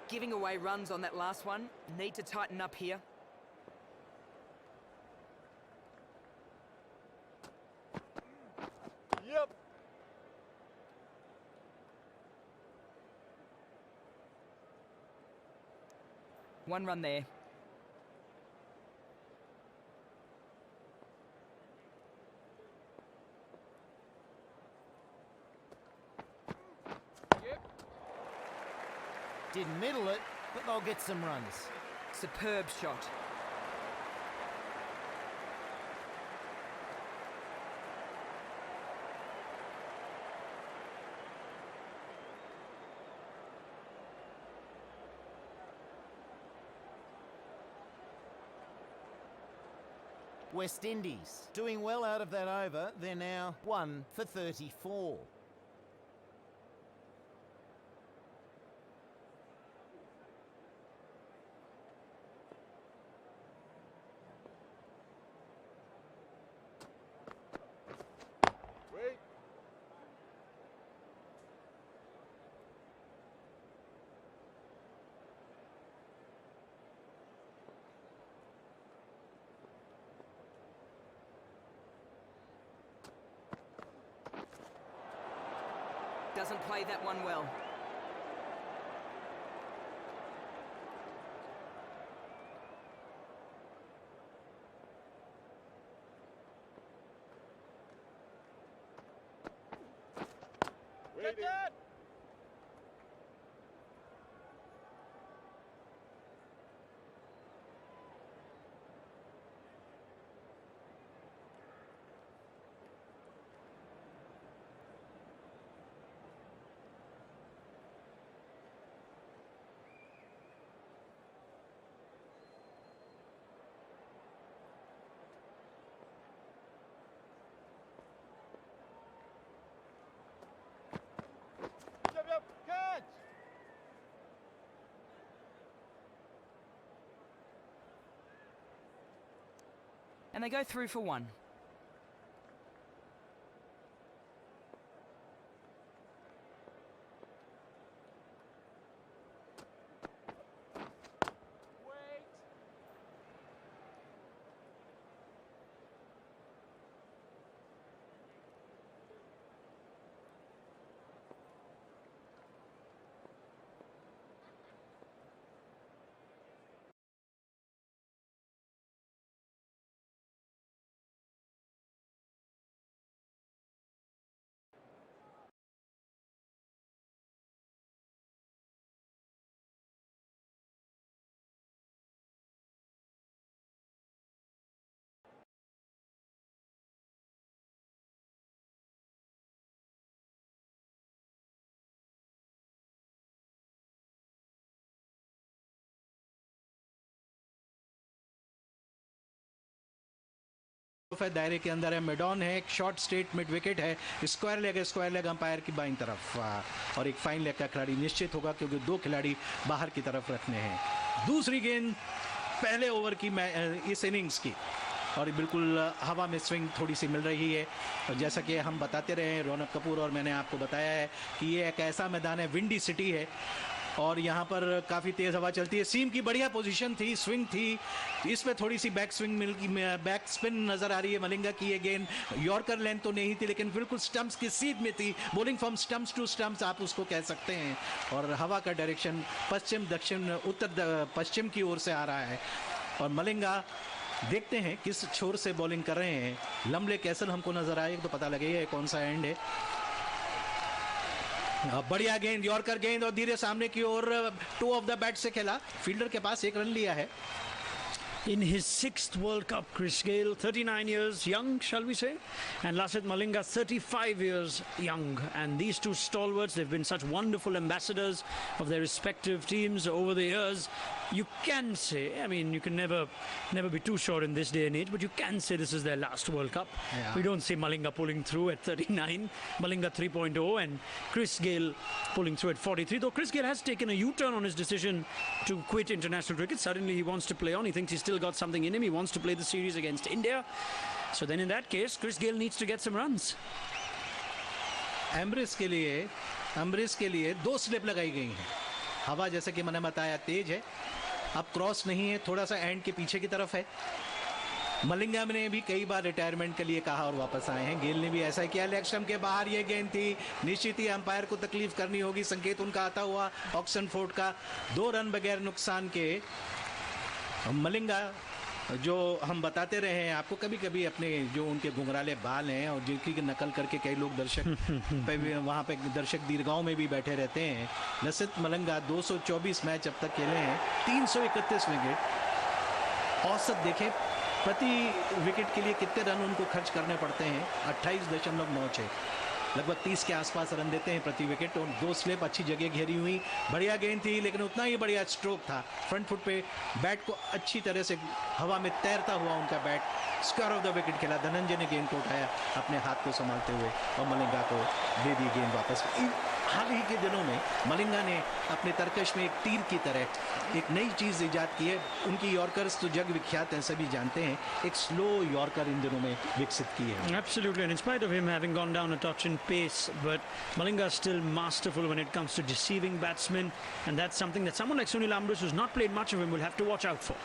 Giving away runs on that last one. Need to tighten up here. Yep. One run there. Yep. Didn't middle it, but they'll get some runs. Superb shot. West Indies doing well out of that over. They're now 1 for 34. Wait. Doesn't play that one well. Waiting. Yep, yep. Catch. And they go through for 1. तरफ है, दायरे के अंदर है, mid-on है, एक short straight mid wicket है, square leg umpire की बाईं तरफ, और एक फाइन लेग का खिलाड़ी निश्चित होगा क्योंकि 2 खिलाड़ी बाहर की तरफ रखने हैं। दूसरी गेंद पहले ओवर की इस इनिंग्स की, और बिल्कुल हवा में स्विंग थोड़ी सी मिल रही है। और जैसा कि हम बताते रहे हैं, रौनक कपूर और मैंने आपको बताया है कि ये एक ऐसा मैदान है, विंडी सिटी है, और यहाँ पर काफ़ी तेज़ हवा चलती है। सीम की बढ़िया पोजीशन थी, स्विंग थी, इसमें थोड़ी सी बैक स्पिन नज़र आ रही है। मलिंगा की ये गेंद यॉर्कर लेंथ तो नहीं थी, लेकिन बिल्कुल स्टंप्स की सीध में थी, bowling from stumps to stumps आप उसको कह सकते हैं। और हवा का डायरेक्शन पश्चिम दक्षिण उत्तर पश्चिम की ओर से आ रहा है, और मलिंगा देखते हैं किस छोर से बॉलिंग कर रहे हैं। लम्बले कैसल हमको नजर आए तो पता लगेगा कौन सा एंड है। बढ़िया गेंद, यॉर्कर गेंद, और धीरे सामने की ओर टू ऑफ द बैट से खेला, फील्डर के पास 1 रन लिया है। In his 6th World Cup, Chris Gayle, 39 years young, shall we say? And Lasith Malinga, 35 years young. And these two stalwarts, they've been such wonderful ambassadors of their respective teams over the years. You can say, I mean, you can never be too sure in this day and age, but you can say this is their last World Cup. Yeah. We don't see Malinga pulling through at 39, Malinga 3.0, and Chris Gayle pulling through at 43. Though Chris Gayle has taken a U-turn on his decision to quit international cricket. Suddenly he wants to play on. He thinks he's still got something in him. He wants to play the series against India. So then in that case, Chris Gayle needs to get some runs. एम्ब्रिस के लिए 2 slip लगाई गई हैं। हवा जैसे कि मैंने बताया तेज है, अब क्रॉस नहीं है, थोड़ा सा एंड के पीछे की तरफ है। मलिंगा ने भी कई बार रिटायरमेंट के लिए कहा और वापस आए हैं। गेल ने भी ऐसा किया। लेग स्टंप के बाहर ये गेंद थी, निश्चित ही अंपायर को तकलीफ करनी होगी। संकेत उनका आता हुआ ऑक्सनफोर्ड का, 2 रन बगैर नुकसान के। मलिंगा जो हम बताते रहे हैं आपको, कभी कभी अपने जो उनके घुंघराले बाल हैं और जिनकी नकल करके कई लोग दर्शक पे वहाँ पे दर्शक दीर्घाओं में भी बैठे रहते हैं। लसित मलिंगा 224 मैच अब तक खेले हैं, 331 विकेट। औसत देखें प्रति विकेट के लिए कितने रन उनको खर्च करने पड़ते हैं, 28.96, लगभग 30 के आसपास रन देते हैं प्रति विकेट। और 2 स्लिप, अच्छी जगह घेरी हुई, बढ़िया गेंद थी, लेकिन उतना ही बढ़िया स्ट्रोक था। फ्रंट फुट पे बैट को अच्छी तरह से हवा में तैरता हुआ उनका bat square of the wicket खेला। धनंजय ने गेंद को उठाया अपने हाथ को संभालते हुए और मलिंगा को दे दी गेंद वापस। हाल ही के दिनों में मलिंगा ने अपने तरकश में एक तीर की तरह एक नई चीज ईजाद की है। उनकी यॉर्कर्स तो जग विख्यात हैं, सभी जानते हैं। एक स्लो यॉर्कर इन दिनों में विकसित की है। Absolutely, and in spite of him having gone down a touch in pace, but Malinga is still masterful when it comes to deceiving batsmen, and that's something that someone like Sunil Ambrose, who's not played much of him, will have to watch out for.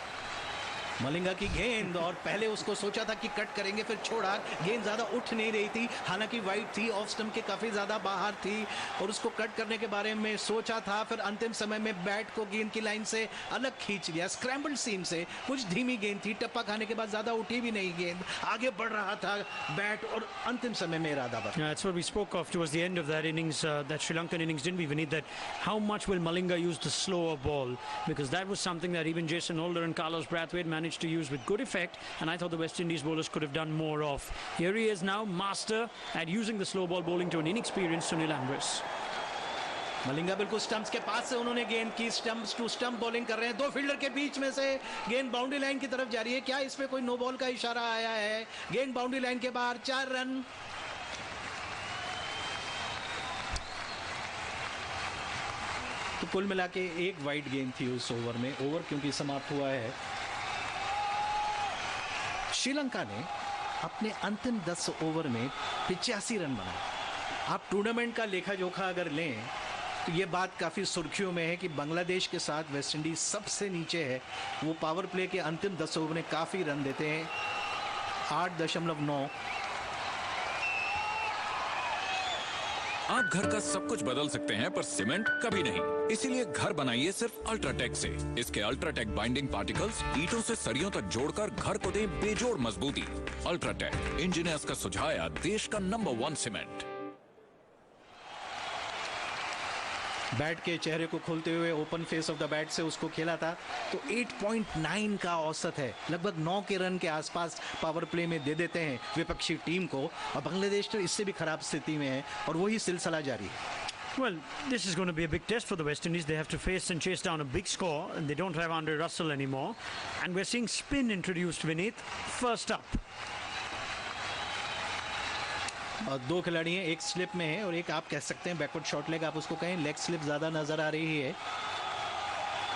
Malinga की गेंद, और पहले उसको सोचा था कि cut करेंगे, फिर छोड़ा। गेंद ज्यादा उठ नहीं रही थी, हालांकि वाइड थी, ऑफ स्टंप के काफी ज्यादा बाहर थी, और उसको कट करने के बारे में सोचा था। फिर अंतिम समय में बैट को गेंद की लाइन से अलग खींच लिया, स्क्रैम्बल्ड सीम से। कुछ धीमी गेंद थी, टप्पा खाने के बाद ज्यादा उठी भी नहीं गेंद, आगे बढ़ रहा था बैट, और अंतिम समय में इरादा बदला। Yeah, that's what we spoke of towards the end of that innings, that Sri Lankan innings, didn't we, Vineet? That how much will Malinga use the slower ball? Because that was something that even Jason Holder and Carlos Brathwaite managed to use with good effect, and I thought the West Indies bowlers could have done more of. Here he is now, master at using the slow ball bowling to an inexperienced Sunil Ambrose. Malinga बिल्कुल stumps के पास से उन्होंने गेंद की, stumps to stump bowling कर रहे हैं। 2 fielder के बीच में से गेंद बाउंड्री लाइन की तरफ जा रही है। क्या इसमें कोई नो बॉल का इशारा आया है? गेंद बाउंड्री लाइन के बाहर, 4 रन। तो कुल मिला के 1 वाइड गेंद थी उस ओवर में। ओवर क्योंकि समाप्त हुआ है। श्रीलंका ने अपने अंतिम 10 ओवर में 85 रन बनाए। आप टूर्नामेंट का लेखा जोखा अगर लें तो ये बात काफ़ी सुर्खियों में है कि बांग्लादेश के साथ वेस्ट इंडीज सबसे नीचे है। वो पावर प्ले के अंतिम 10 ओवर में काफ़ी रन देते हैं, 8.9। आप घर का सब कुछ बदल सकते हैं पर सीमेंट कभी नहीं। इसीलिए घर बनाइए सिर्फ अल्ट्राटेक से। इसके अल्ट्राटेक बाइंडिंग पार्टिकल्स ईंटों से सरियों तक जोड़कर घर को दें बेजोड़ मजबूती। अल्ट्राटेक, इंजीनियर्स का सुझाया देश का नंबर 1 सीमेंट। बैट के चेहरे को खोलते हुए open face of the bat से उसको खेला था, तो 8.9 का औसत है। लगभग 9 के रन के आसपास पावर प्ले में दे देते हैं विपक्षी टीम को, और बांग्लादेश तो इससे भी खराब स्थिति में है और वही सिलसिला जारी है। Well, this is going to be a big test for the West Indies. They have to face and chase down a big score, and they don't have Andre Russell anymore. And we're seeing spin introduced, Vineet. First up. और दो खिलाड़ी हैं, एक slip में है और एक आप कह सकते हैं बैकवर्ड शॉट लेग, आप उसको कहें, लेग स्लिप ज़्यादा नज़र आ रही है।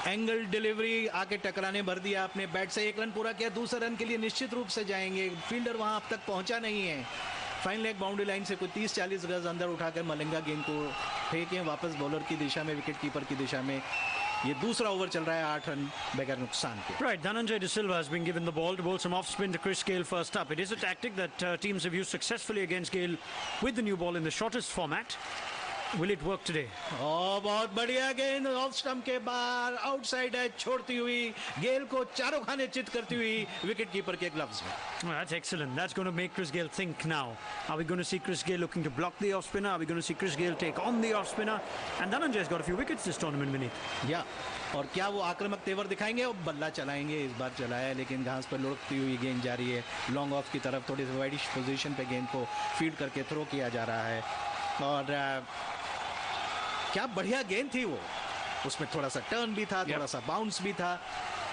एंगल डिलीवरी आके टकराने भर दिया, अपने बैट से 1 रन पूरा किया, दूसरे रन के लिए निश्चित रूप से जाएंगे, फील्डर वहां अब तक पहुंचा नहीं है। फाइन लेग बाउंड्री लाइन से कोई 30-40 गज अंदर उठाकर मलिंगा गेंद को फेंके वापस बॉलर की दिशा में, विकेट कीपर की दिशा में। ये दूसरा ओवर चल रहा है 8 रन बगैर नुकसान के। Right, Dhananjay De Silva has been given the ball to bowl some off spin to Chris Gayle first up. It is a tactic that teams have used successfully against Gayle with the new ball in the shortest format. Will it work today? बहुत बढ़िया गेंद off stump के बाहर, outside as छोड़ती हुई, गेल को चारों खाने चित करती हुई विकेट कीपर के ग्लव्स में। Well, that's excellent. That's going to make Chris Gayle think now. Are we going to see Chris Gayle looking to block the off spinner? Are we going to see Chris Gayle take on the off spinner? And Dhananjay's got a few wickets this tournament, Vineet. या और क्या वो आक्रामक तेवर दिखाएंगे और बल्ला चलाएंगे? इस बार चलाया लेकिन घास पर लुढ़कती हुई गेंद जा रही है लॉन्ग ऑफ की तरफ, थोड़ी सी वाइडिश पोजीशन पे गेंद को फीड करके थ्रो किया जा रहा है। और क्या बढ़िया गेंद थी वो, उसमें थोड़ा सा टर्न भी था, थोड़ा सा बाउंस भी था,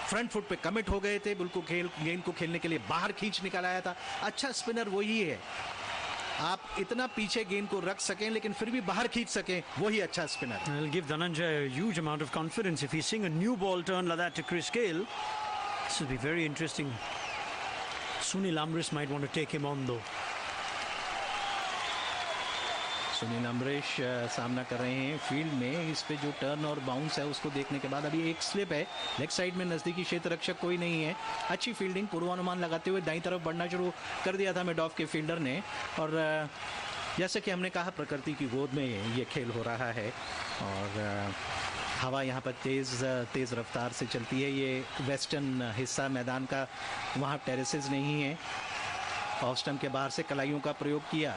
फ्रंट फुट पे कमिट हो गए थे, बिल्कुल गेंद को खेलने के लिए बाहर खींच निकाला था। अच्छा स्पिनर वही है, आप इतना पीछे गेंद को रख सकें लेकिन फिर भी बाहर खींच सकें, वही अच्छा spinner. It'll give Dhananjay a huge amount of confidence if he's seeing a new ball turn like that to Chris Gayle. This will be very interesting. Sunil Amrish might want to take him on though. Sunil Amrish सामना कर रहे हैं field में, इस पे जो turn और bounce है उसको देखने के बाद अभी एक स्लिप है, लेग साइड में नज़दीकी क्षेत्र रक्षक कोई नहीं है। अच्छी फील्डिंग, पूर्वानुमान लगाते हुए दाईं तरफ बढ़ना शुरू कर दिया था मिड ऑफ के फील्डर ने। और जैसे कि हमने कहा प्रकृति की गोद में ये खेल हो रहा है और हवा यहाँ पर तेज़ रफ्तार से चलती है। ये वेस्टर्न हिस्सा मैदान का, वहाँ टेरेसेस नहीं है। ऑफ स्टंप के बाहर से कलाइयों का प्रयोग किया।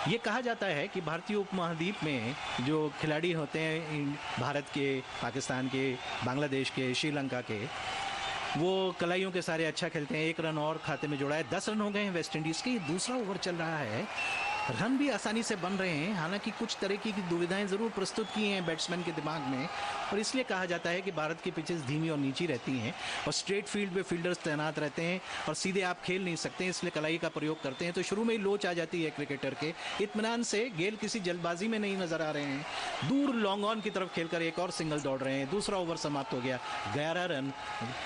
ये कहा जाता है कि भारतीय उपमहाद्वीप में जो खिलाड़ी होते हैं, भारत के, पाकिस्तान के, बांग्लादेश के, श्रीलंका के, वो कलाइयों के सारे अच्छा खेलते हैं। 1 रन और खाते में जोड़ा है, 10 रन हो गए हैं वेस्ट इंडीज़ के। दूसरा ओवर चल रहा है, रन भी आसानी से बन रहे हैं, हालांकि कुछ तरह की दुविधाएं ज़रूर प्रस्तुत की हैं बैट्समैन के दिमाग में। और इसलिए कहा जाता है कि भारत की पिचेस धीमी और नीची रहती हैं और स्ट्रेट फील्ड पे फील्डर्स तैनात रहते हैं और सीधे आप खेल नहीं सकते, इसलिए कलाई का प्रयोग करते हैं। तो शुरू में ही लोच आ जाती है क्रिकेटर के। इत्मीनान से गेल किसी जल्दबाजी में नहीं नजर आ रहे हैं, दूर लॉन्ग ऑन की तरफ खेलकर एक और सिंगल दौड़ रहे हैं। दूसरा ओवर समाप्त हो गया, 11 रन,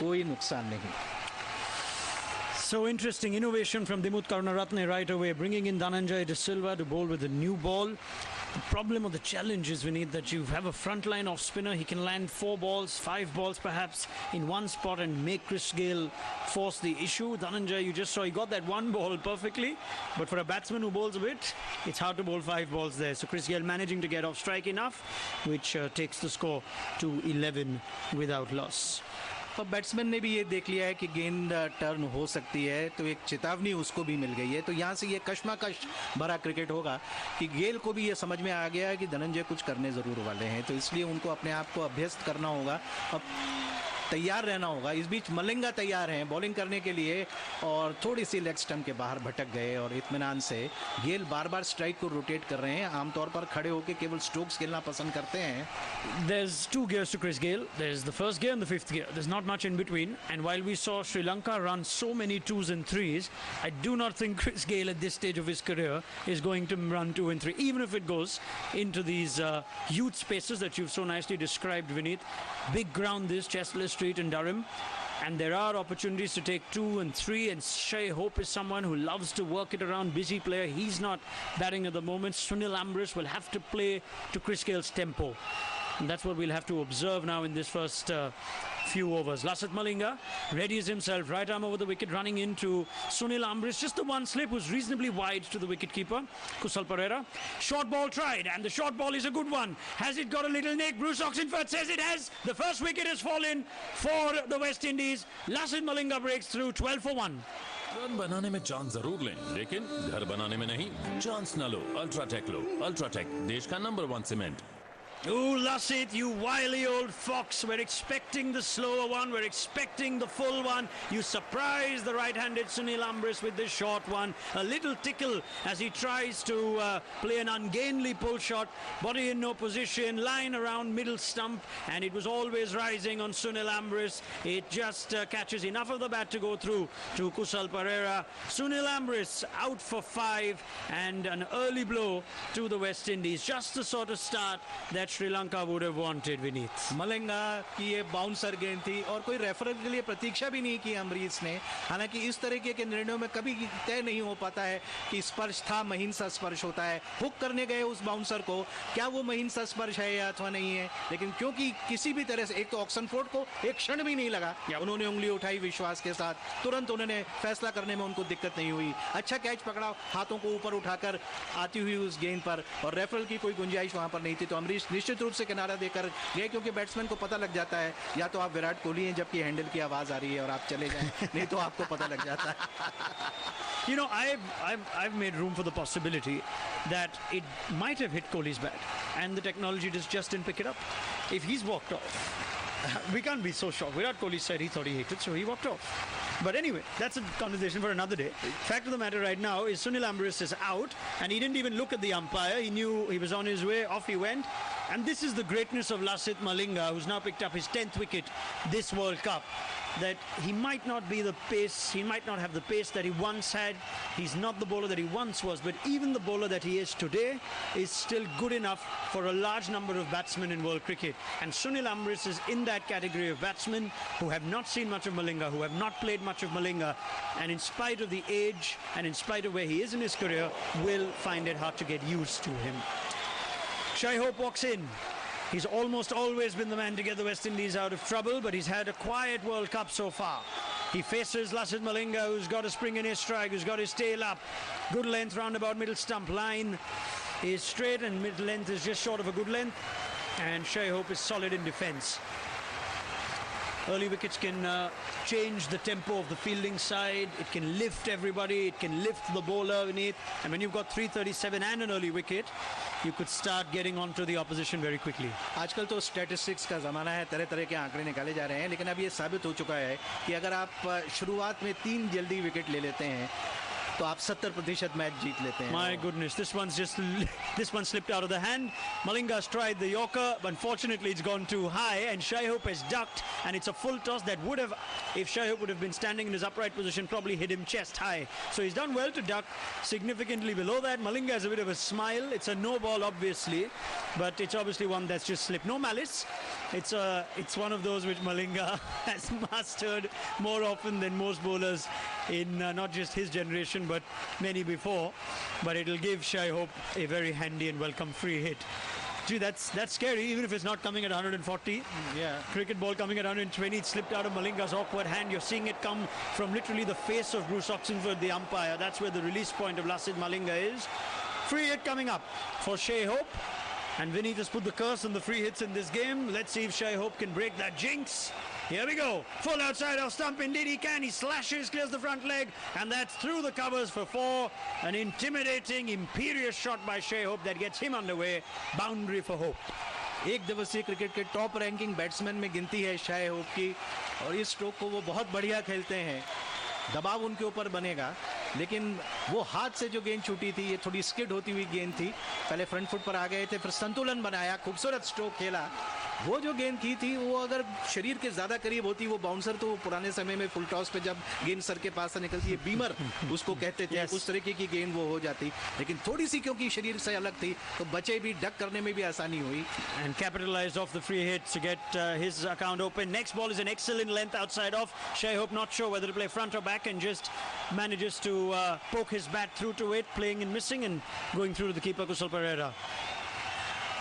कोई नुकसान नहीं। So interesting innovation from Dimut Karunaratne right away, bringing in Dhananjay De Silva to bowl with a new ball. The problem or the challenge is, Vineet, that you have a frontline off spinner. He can land 4 balls, 5 balls perhaps in one spot and make Chris Gayle force the issue. Dhananjay, you just saw he got that one ball perfectly, but for a batsman who bowls a bit, it's hard to bowl 5 balls there. So Chris Gayle managing to get off strike enough, which takes the score to 11 without loss. और batsman ने भी ये देख लिया है कि गेंद turn हो सकती है, तो एक चेतावनी उसको भी मिल गई है। तो यहाँ से ये कश्मकश भरा क्रिकेट होगा कि गेल को भी ये समझ में आ गया है कि धनंजय कुछ करने ज़रूर वाले हैं, तो इसलिए उनको अपने आप को अभ्यस्त करना होगा, अब तैयार रहना होगा। इस बीच मलिंगा तैयार हैं बॉलिंग करने के लिए और थोड़ी सी लेग स्टंप के बाहर भटक गए और इत्मीनान से गेल बार बार स्ट्राइक को रोटेट कर रहे हैं। आमतौर पर खड़े होकर केवल स्ट्रोक्स खेलना पसंद करते हैं। There's 2 gears to Chris Gayle. There's the first gear and the 5th gear. There's not much in between. And while we saw Sri Lanka run so many 2s and 3s, I do not think Chris Gayle at this stage of his career is going to run 2 and 3, even if it goes into these huge spaces that you've so nicely described, Vineet. Big ground this, Chestnut Street and Durham. And there are opportunities to take 2 and 3, and Shai Hope is someone who loves to work it around, busy player. He's not batting at the moment. Sunil Amrish will have to play to Chris Gayle's tempo. And that's what we'll have to observe now in this first few overs. Lasith Malinga readies himself, right arm over the wicket, running into Sunil Amrish. Just the one slip was reasonably wide to the wicketkeeper, Kusal Pereira. Short ball tried, and the short ball is a good one. Has it got a little nick? Bruce Oxenford says it has. The first wicket has fallen for the West Indies. Lasith Malinga breaks through, 12 for 1. Run बनाने में chance जरूर लें, लेकिन घर बनाने में नहीं। Chance न लो, अल्ट्राटेक लो। अल्ट्राटेक, देश का number 1 cement. Oh, Lasith, you wily old fox. We're expecting the slower one. We're expecting the full one. You surprise the right-handed Sunil Ambris with this short one. A little tickle as he tries to play an ungainly pull shot. Body in no position. Line around middle stump. And it was always rising on Sunil Ambris. It just catches enough of the bat to go through to Kusal Pereira. Sunil Ambris out for 5. And an early blow to the West Indies. Just the sort of start that Sri Lanka would have wanted, Vineet. Malinga की ये bouncer गेंद थी और कोई refer के लिए प्रतीक्षा भी नहीं की अमरीश ने। हालांकि इस तरीके के निर्णयों में कभी तय नहीं हो पाता है कि स्पर्श था, महीन सा स्पर्श होता है। हुक करने गए उस बाउंसर को, क्या वो महीन सा स्पर्श है या अथवा नहीं है, लेकिन क्योंकि किसी भी तरह से एक तो ऑक्सनफोर्ड को एक क्षण भी नहीं लगा, उन्होंने उंगली उठाई विश्वास के साथ, तुरंत उन्होंने फैसला करने में उनको दिक्कत नहीं हुई। अच्छा कैच पकड़ा, हाथों को ऊपर उठाकर आती हुई उस गेंद पर, और रेफरल की कोई गुंजाइश वहां पर नहीं थी। तो अमरीश निश्चित रूप से किनारा देकर गए, क्योंकि बैट्समैन को पता लग जाता है या तो आप विराट कोहली हैं जबकि हैंडल की आवाज आ रही है और आप चले जाएं, नहीं तो आपको पता लग जाता है। You know, I've made room for the possibility that it might have hit Kohli's bat and the technology just didn't pick it up. If he's walked off, we can't be so shocked. Virat Kohli said he thought he hit it, so he walked off. But anyway, that's a conversation for another day. Fact of the matter right now is Sunil Ambris is out, and he didn't even look at the umpire. He knew he was on his way, off he went. And this is the greatness of Lasith Malinga, who's now picked up his 10th wicket this World Cup. That he might not be the pace, he might not have the pace that he once had. He's not the bowler that he once was, but even the bowler that he is today is still good enough for a large number of batsmen in world cricket. And Sunil Ambris is in that category of batsmen who have not seen much of Malinga, who have not played much of Malinga, and in spite of the age and in spite of where he is in his career, will find it hard to get used to him. Shai Hope walks in. He's almost always been the man to get the West Indies out of trouble, but he's had a quiet World Cup so far. He faces Lasith Malinga, who's got a spring in his strike, who's got his tail up. Good length round about middle stump. Line is straight and mid length is just short of a good length. And Shai Hope is solid in defence. Early wickets can change the tempo of the fielding side. It can lift everybody. It can lift the bowler beneath. And when you've got 337 and an early wicket, you could start getting onto the opposition very quickly. आजकल तो statistics का ज़माना है, तरह तरह के आंकड़े निकाले जा रहे हैं, लेकिन अब ये साबित हो चुका है कि अगर आप शुरुआत में 3 जल्दी विकेट ले लेते हैं तो आप 70% मैच जीत लेते हैं. My goodness, this one slipped out of the hand. Malinga's tried the Yorker, but unfortunately it's gone too high, and Shai Hope has ducked, and it's a full toss that would have, if Shai Hope would have been standing in his upright position, probably hit him chest high. So he's done well to duck significantly below that. Malinga has a bit of a smile. It's a no ball, obviously, but it's obviously one that's just slipped. No malice. It's one of those which Malinga has mastered more often than most bowlers in not just his generation but many before. But it'll give Shai Hope a very handy and welcome free hit. Gee, that's scary, even if it's not coming at 140. Yeah. Cricket ball coming at 120. It slipped out of Malinga's awkward hand. You're seeing it come from literally the face of Bruce Oxenford, the umpire. That's where the release point of Lasith Malinga is. Free hit coming up for Shai Hope. And Vinny just put the curse on the free hits in this game. Let's see if Shai Hope can break that jinx. Here we go. Full outside of stump. Indeed he can. He slashes, clears the front leg. And that's through the covers for 4. An intimidating, imperious shot by Shai Hope that gets him underway. Boundary for Hope. एक दिवसीय cricket के top ranking batsman में गिनती है Shai Hope की, और इस stroke को वो बहुत बढ़िया खेलते हैं. दबाव उनके ऊपर बनेगा, लेकिन वो हाथ से जो गेंद छूटी थी, ये थोड़ी स्किड होती हुई गेंद थी. पहले फ्रंट फुट पर आ गए थे, फिर संतुलन बनाया, खूबसूरत स्ट्रोक खेला. वो जो गेंद की थी वो अगर शरीर के ज़्यादा करीब होती, वो बाउंसर तो पुराने समय में फुल टॉस पे जब गेंद सर के पास से निकलती है, बीमर उसको कहते थे, उस तरीके की गेंद वो हो जाती. लेकिन थोड़ी सी क्योंकि शरीर से अलग थी तो बचे भी, डक करने में भी आसानी हुई. And capitalized off the free hit to get his account open. Next ball is an excellent length outside off. Shai Hope not sure whether to play front or back and just manages to poke his bat through to it, playing and missing and going through to the keeper Kusal Pereira.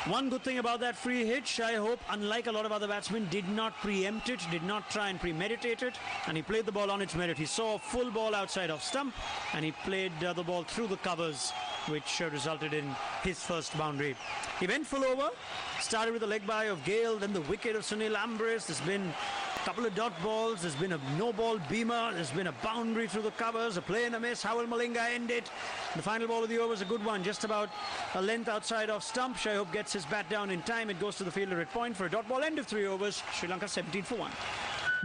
One good thing about that free hit, Shai Hope, unlike a lot of other batsmen, did not preempt it, did not try and premeditate it, and he played the ball on its merit. He saw a full ball outside of stump, and he played the ball through the covers, which resulted in his first boundary. He went full over, started with a leg by of Gale, then the wicket of Sunil Ambris. There's been Couple of dot balls, there's been a no-ball beamer, there's been a boundary through the covers, a play and a miss. How will Malinga end it? The final ball of the over is a good one, just about a length outside of stump. Shai Hope gets his bat down in time. It goes to the fielder at point for a dot ball. End of 3 overs. Sri Lanka 17 for 1.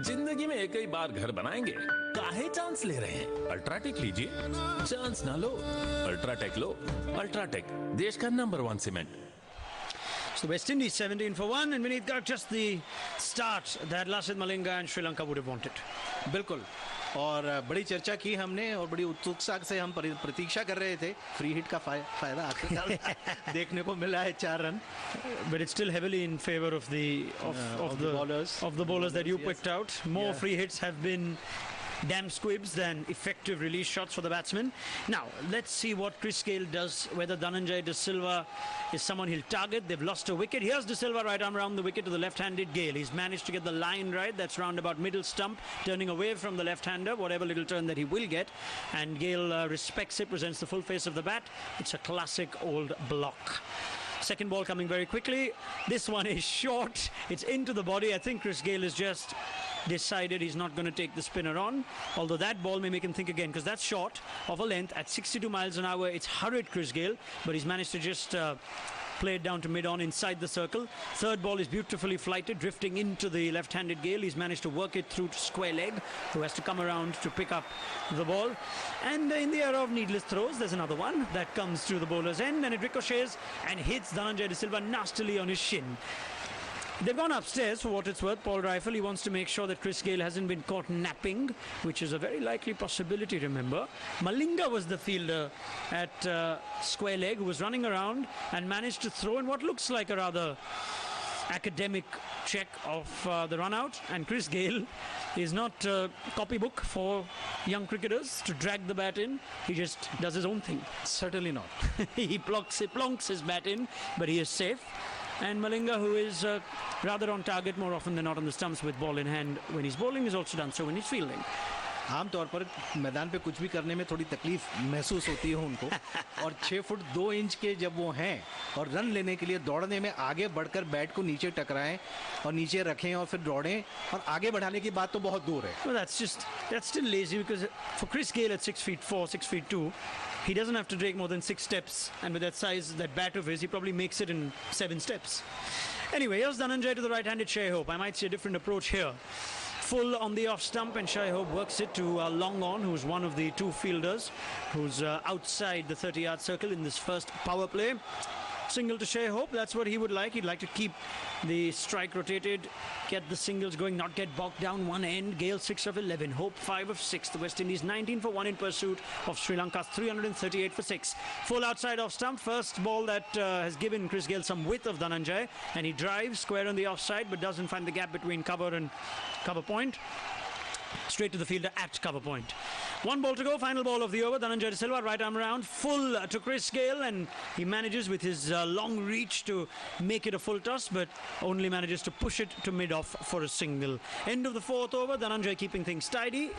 जिंदगी में एक ही बार घर बनाएंगे, काहे chance ले रहे हैं? UltraTech लीजिए, चांस ना लो, अल्ट्राटेक लो। अल्ट्राटेक, देश का number 1 cement. So West Indies 17 for 1, and Vineet got just the start that Lasith Malinga and Sri Lanka would have wanted. बिल्कुल, और बड़ी चर्चा की हमने और बड़ी उत्सुकता से हम प्रतीक्षा कर रहे थे। फ्री हिट का फायदा आखिरकार देखने को मिला है 4 run, but it's still heavily in favor of the bowlers that you picked out. More free hits have been damn squibs than effective release shots for the batsmen. Now, let's see what Chris Gayle does, whether Dhananjay De Silva is someone he'll target. They've lost a wicket. Here's De Silva, right arm round the wicket to the left-handed Gayle. He's managed to get the line right. That's round about middle stump, turning away from the left-hander, whatever little turn that he will get. And Gayle respects it, presents the full face of the bat. It's a classic old block. Second ball coming very quickly. This one is short. It's into the body. I think Chris Gayle has just decided he's not going to take the spinner on. Although that ball may make him think again, because that's short of a length at 62 miles an hour. It's hurried Chris Gayle, but he's managed to just play it down to mid-on inside the circle. Third ball is beautifully flighted, drifting into the left-handed Gayle. He's managed to work it through to square leg, who has to come around to pick up the ball. And in the era of needless throws, there's another one that comes through the bowler's end, and it ricochets and hits Dhananjay De Silva nastily on his shin. They've gone upstairs for what it's worth. Paul Rifle, he wants to make sure that Chris Gayle hasn't been caught napping, which is a very likely possibility, remember. Malinga was the fielder at square leg, who was running around and managed to throw in what looks like a rather academic check of the run out. And Chris Gayle is not a copybook for young cricketers to drag the bat in. He just does his own thing. Certainly not. He plonks his bat in, but he is safe. And Malinga, who is rather on target more often than not on the stumps with ball in hand when he's bowling, is also done so when he's fielding. आमतौर पर मैदान पे कुछ भी करने में थोड़ी तकलीफ महसूस होती है उनको, और 6 फुट 2 इंच के जब वो हैं और रन लेने के लिए दौड़ने में आगे बढ़कर बैट को नीचे टकराएं और नीचे रखें और फिर दौड़ें और आगे बढ़ाने की बात तो बहुत दूर है. Well, that's still lazy, because for Chris Gayle at 6 feet 4, 6 feet 2, he doesn't have to take more than 6 steps, and with that size, that bat of his, he probably makes it in 7 steps. Anyway, here's Dhananjay to the right-handed Shai Hope. I might see a different approach here. Full on the off stump, and Shai Hope works it to Long On, who's one of the 2 fielders who's outside the 30-yard circle in this first power play. Single to Shai Hope, that's what he would like. He'd like to keep the strike rotated, get the singles going, not get bogged down one end. Gayle 6 of 11, Hope 5 of 6. The West Indies 19 for 1 in pursuit of Sri Lanka's 338 for 6. Full outside off stump, first ball that has given Chris Gayle some width of Dhananjay, and he drives square on the offside but doesn't find the gap between cover and cover point. Straight to the fielder at cover point. 1 ball to go, final ball of the over. Dhananjay De Silva, right arm round, full to Chris Gayle, and he manages with his long reach to make it a full toss, but only manages to push it to mid-off for a single. End of the 4th over, Dhananjay keeping things tidy.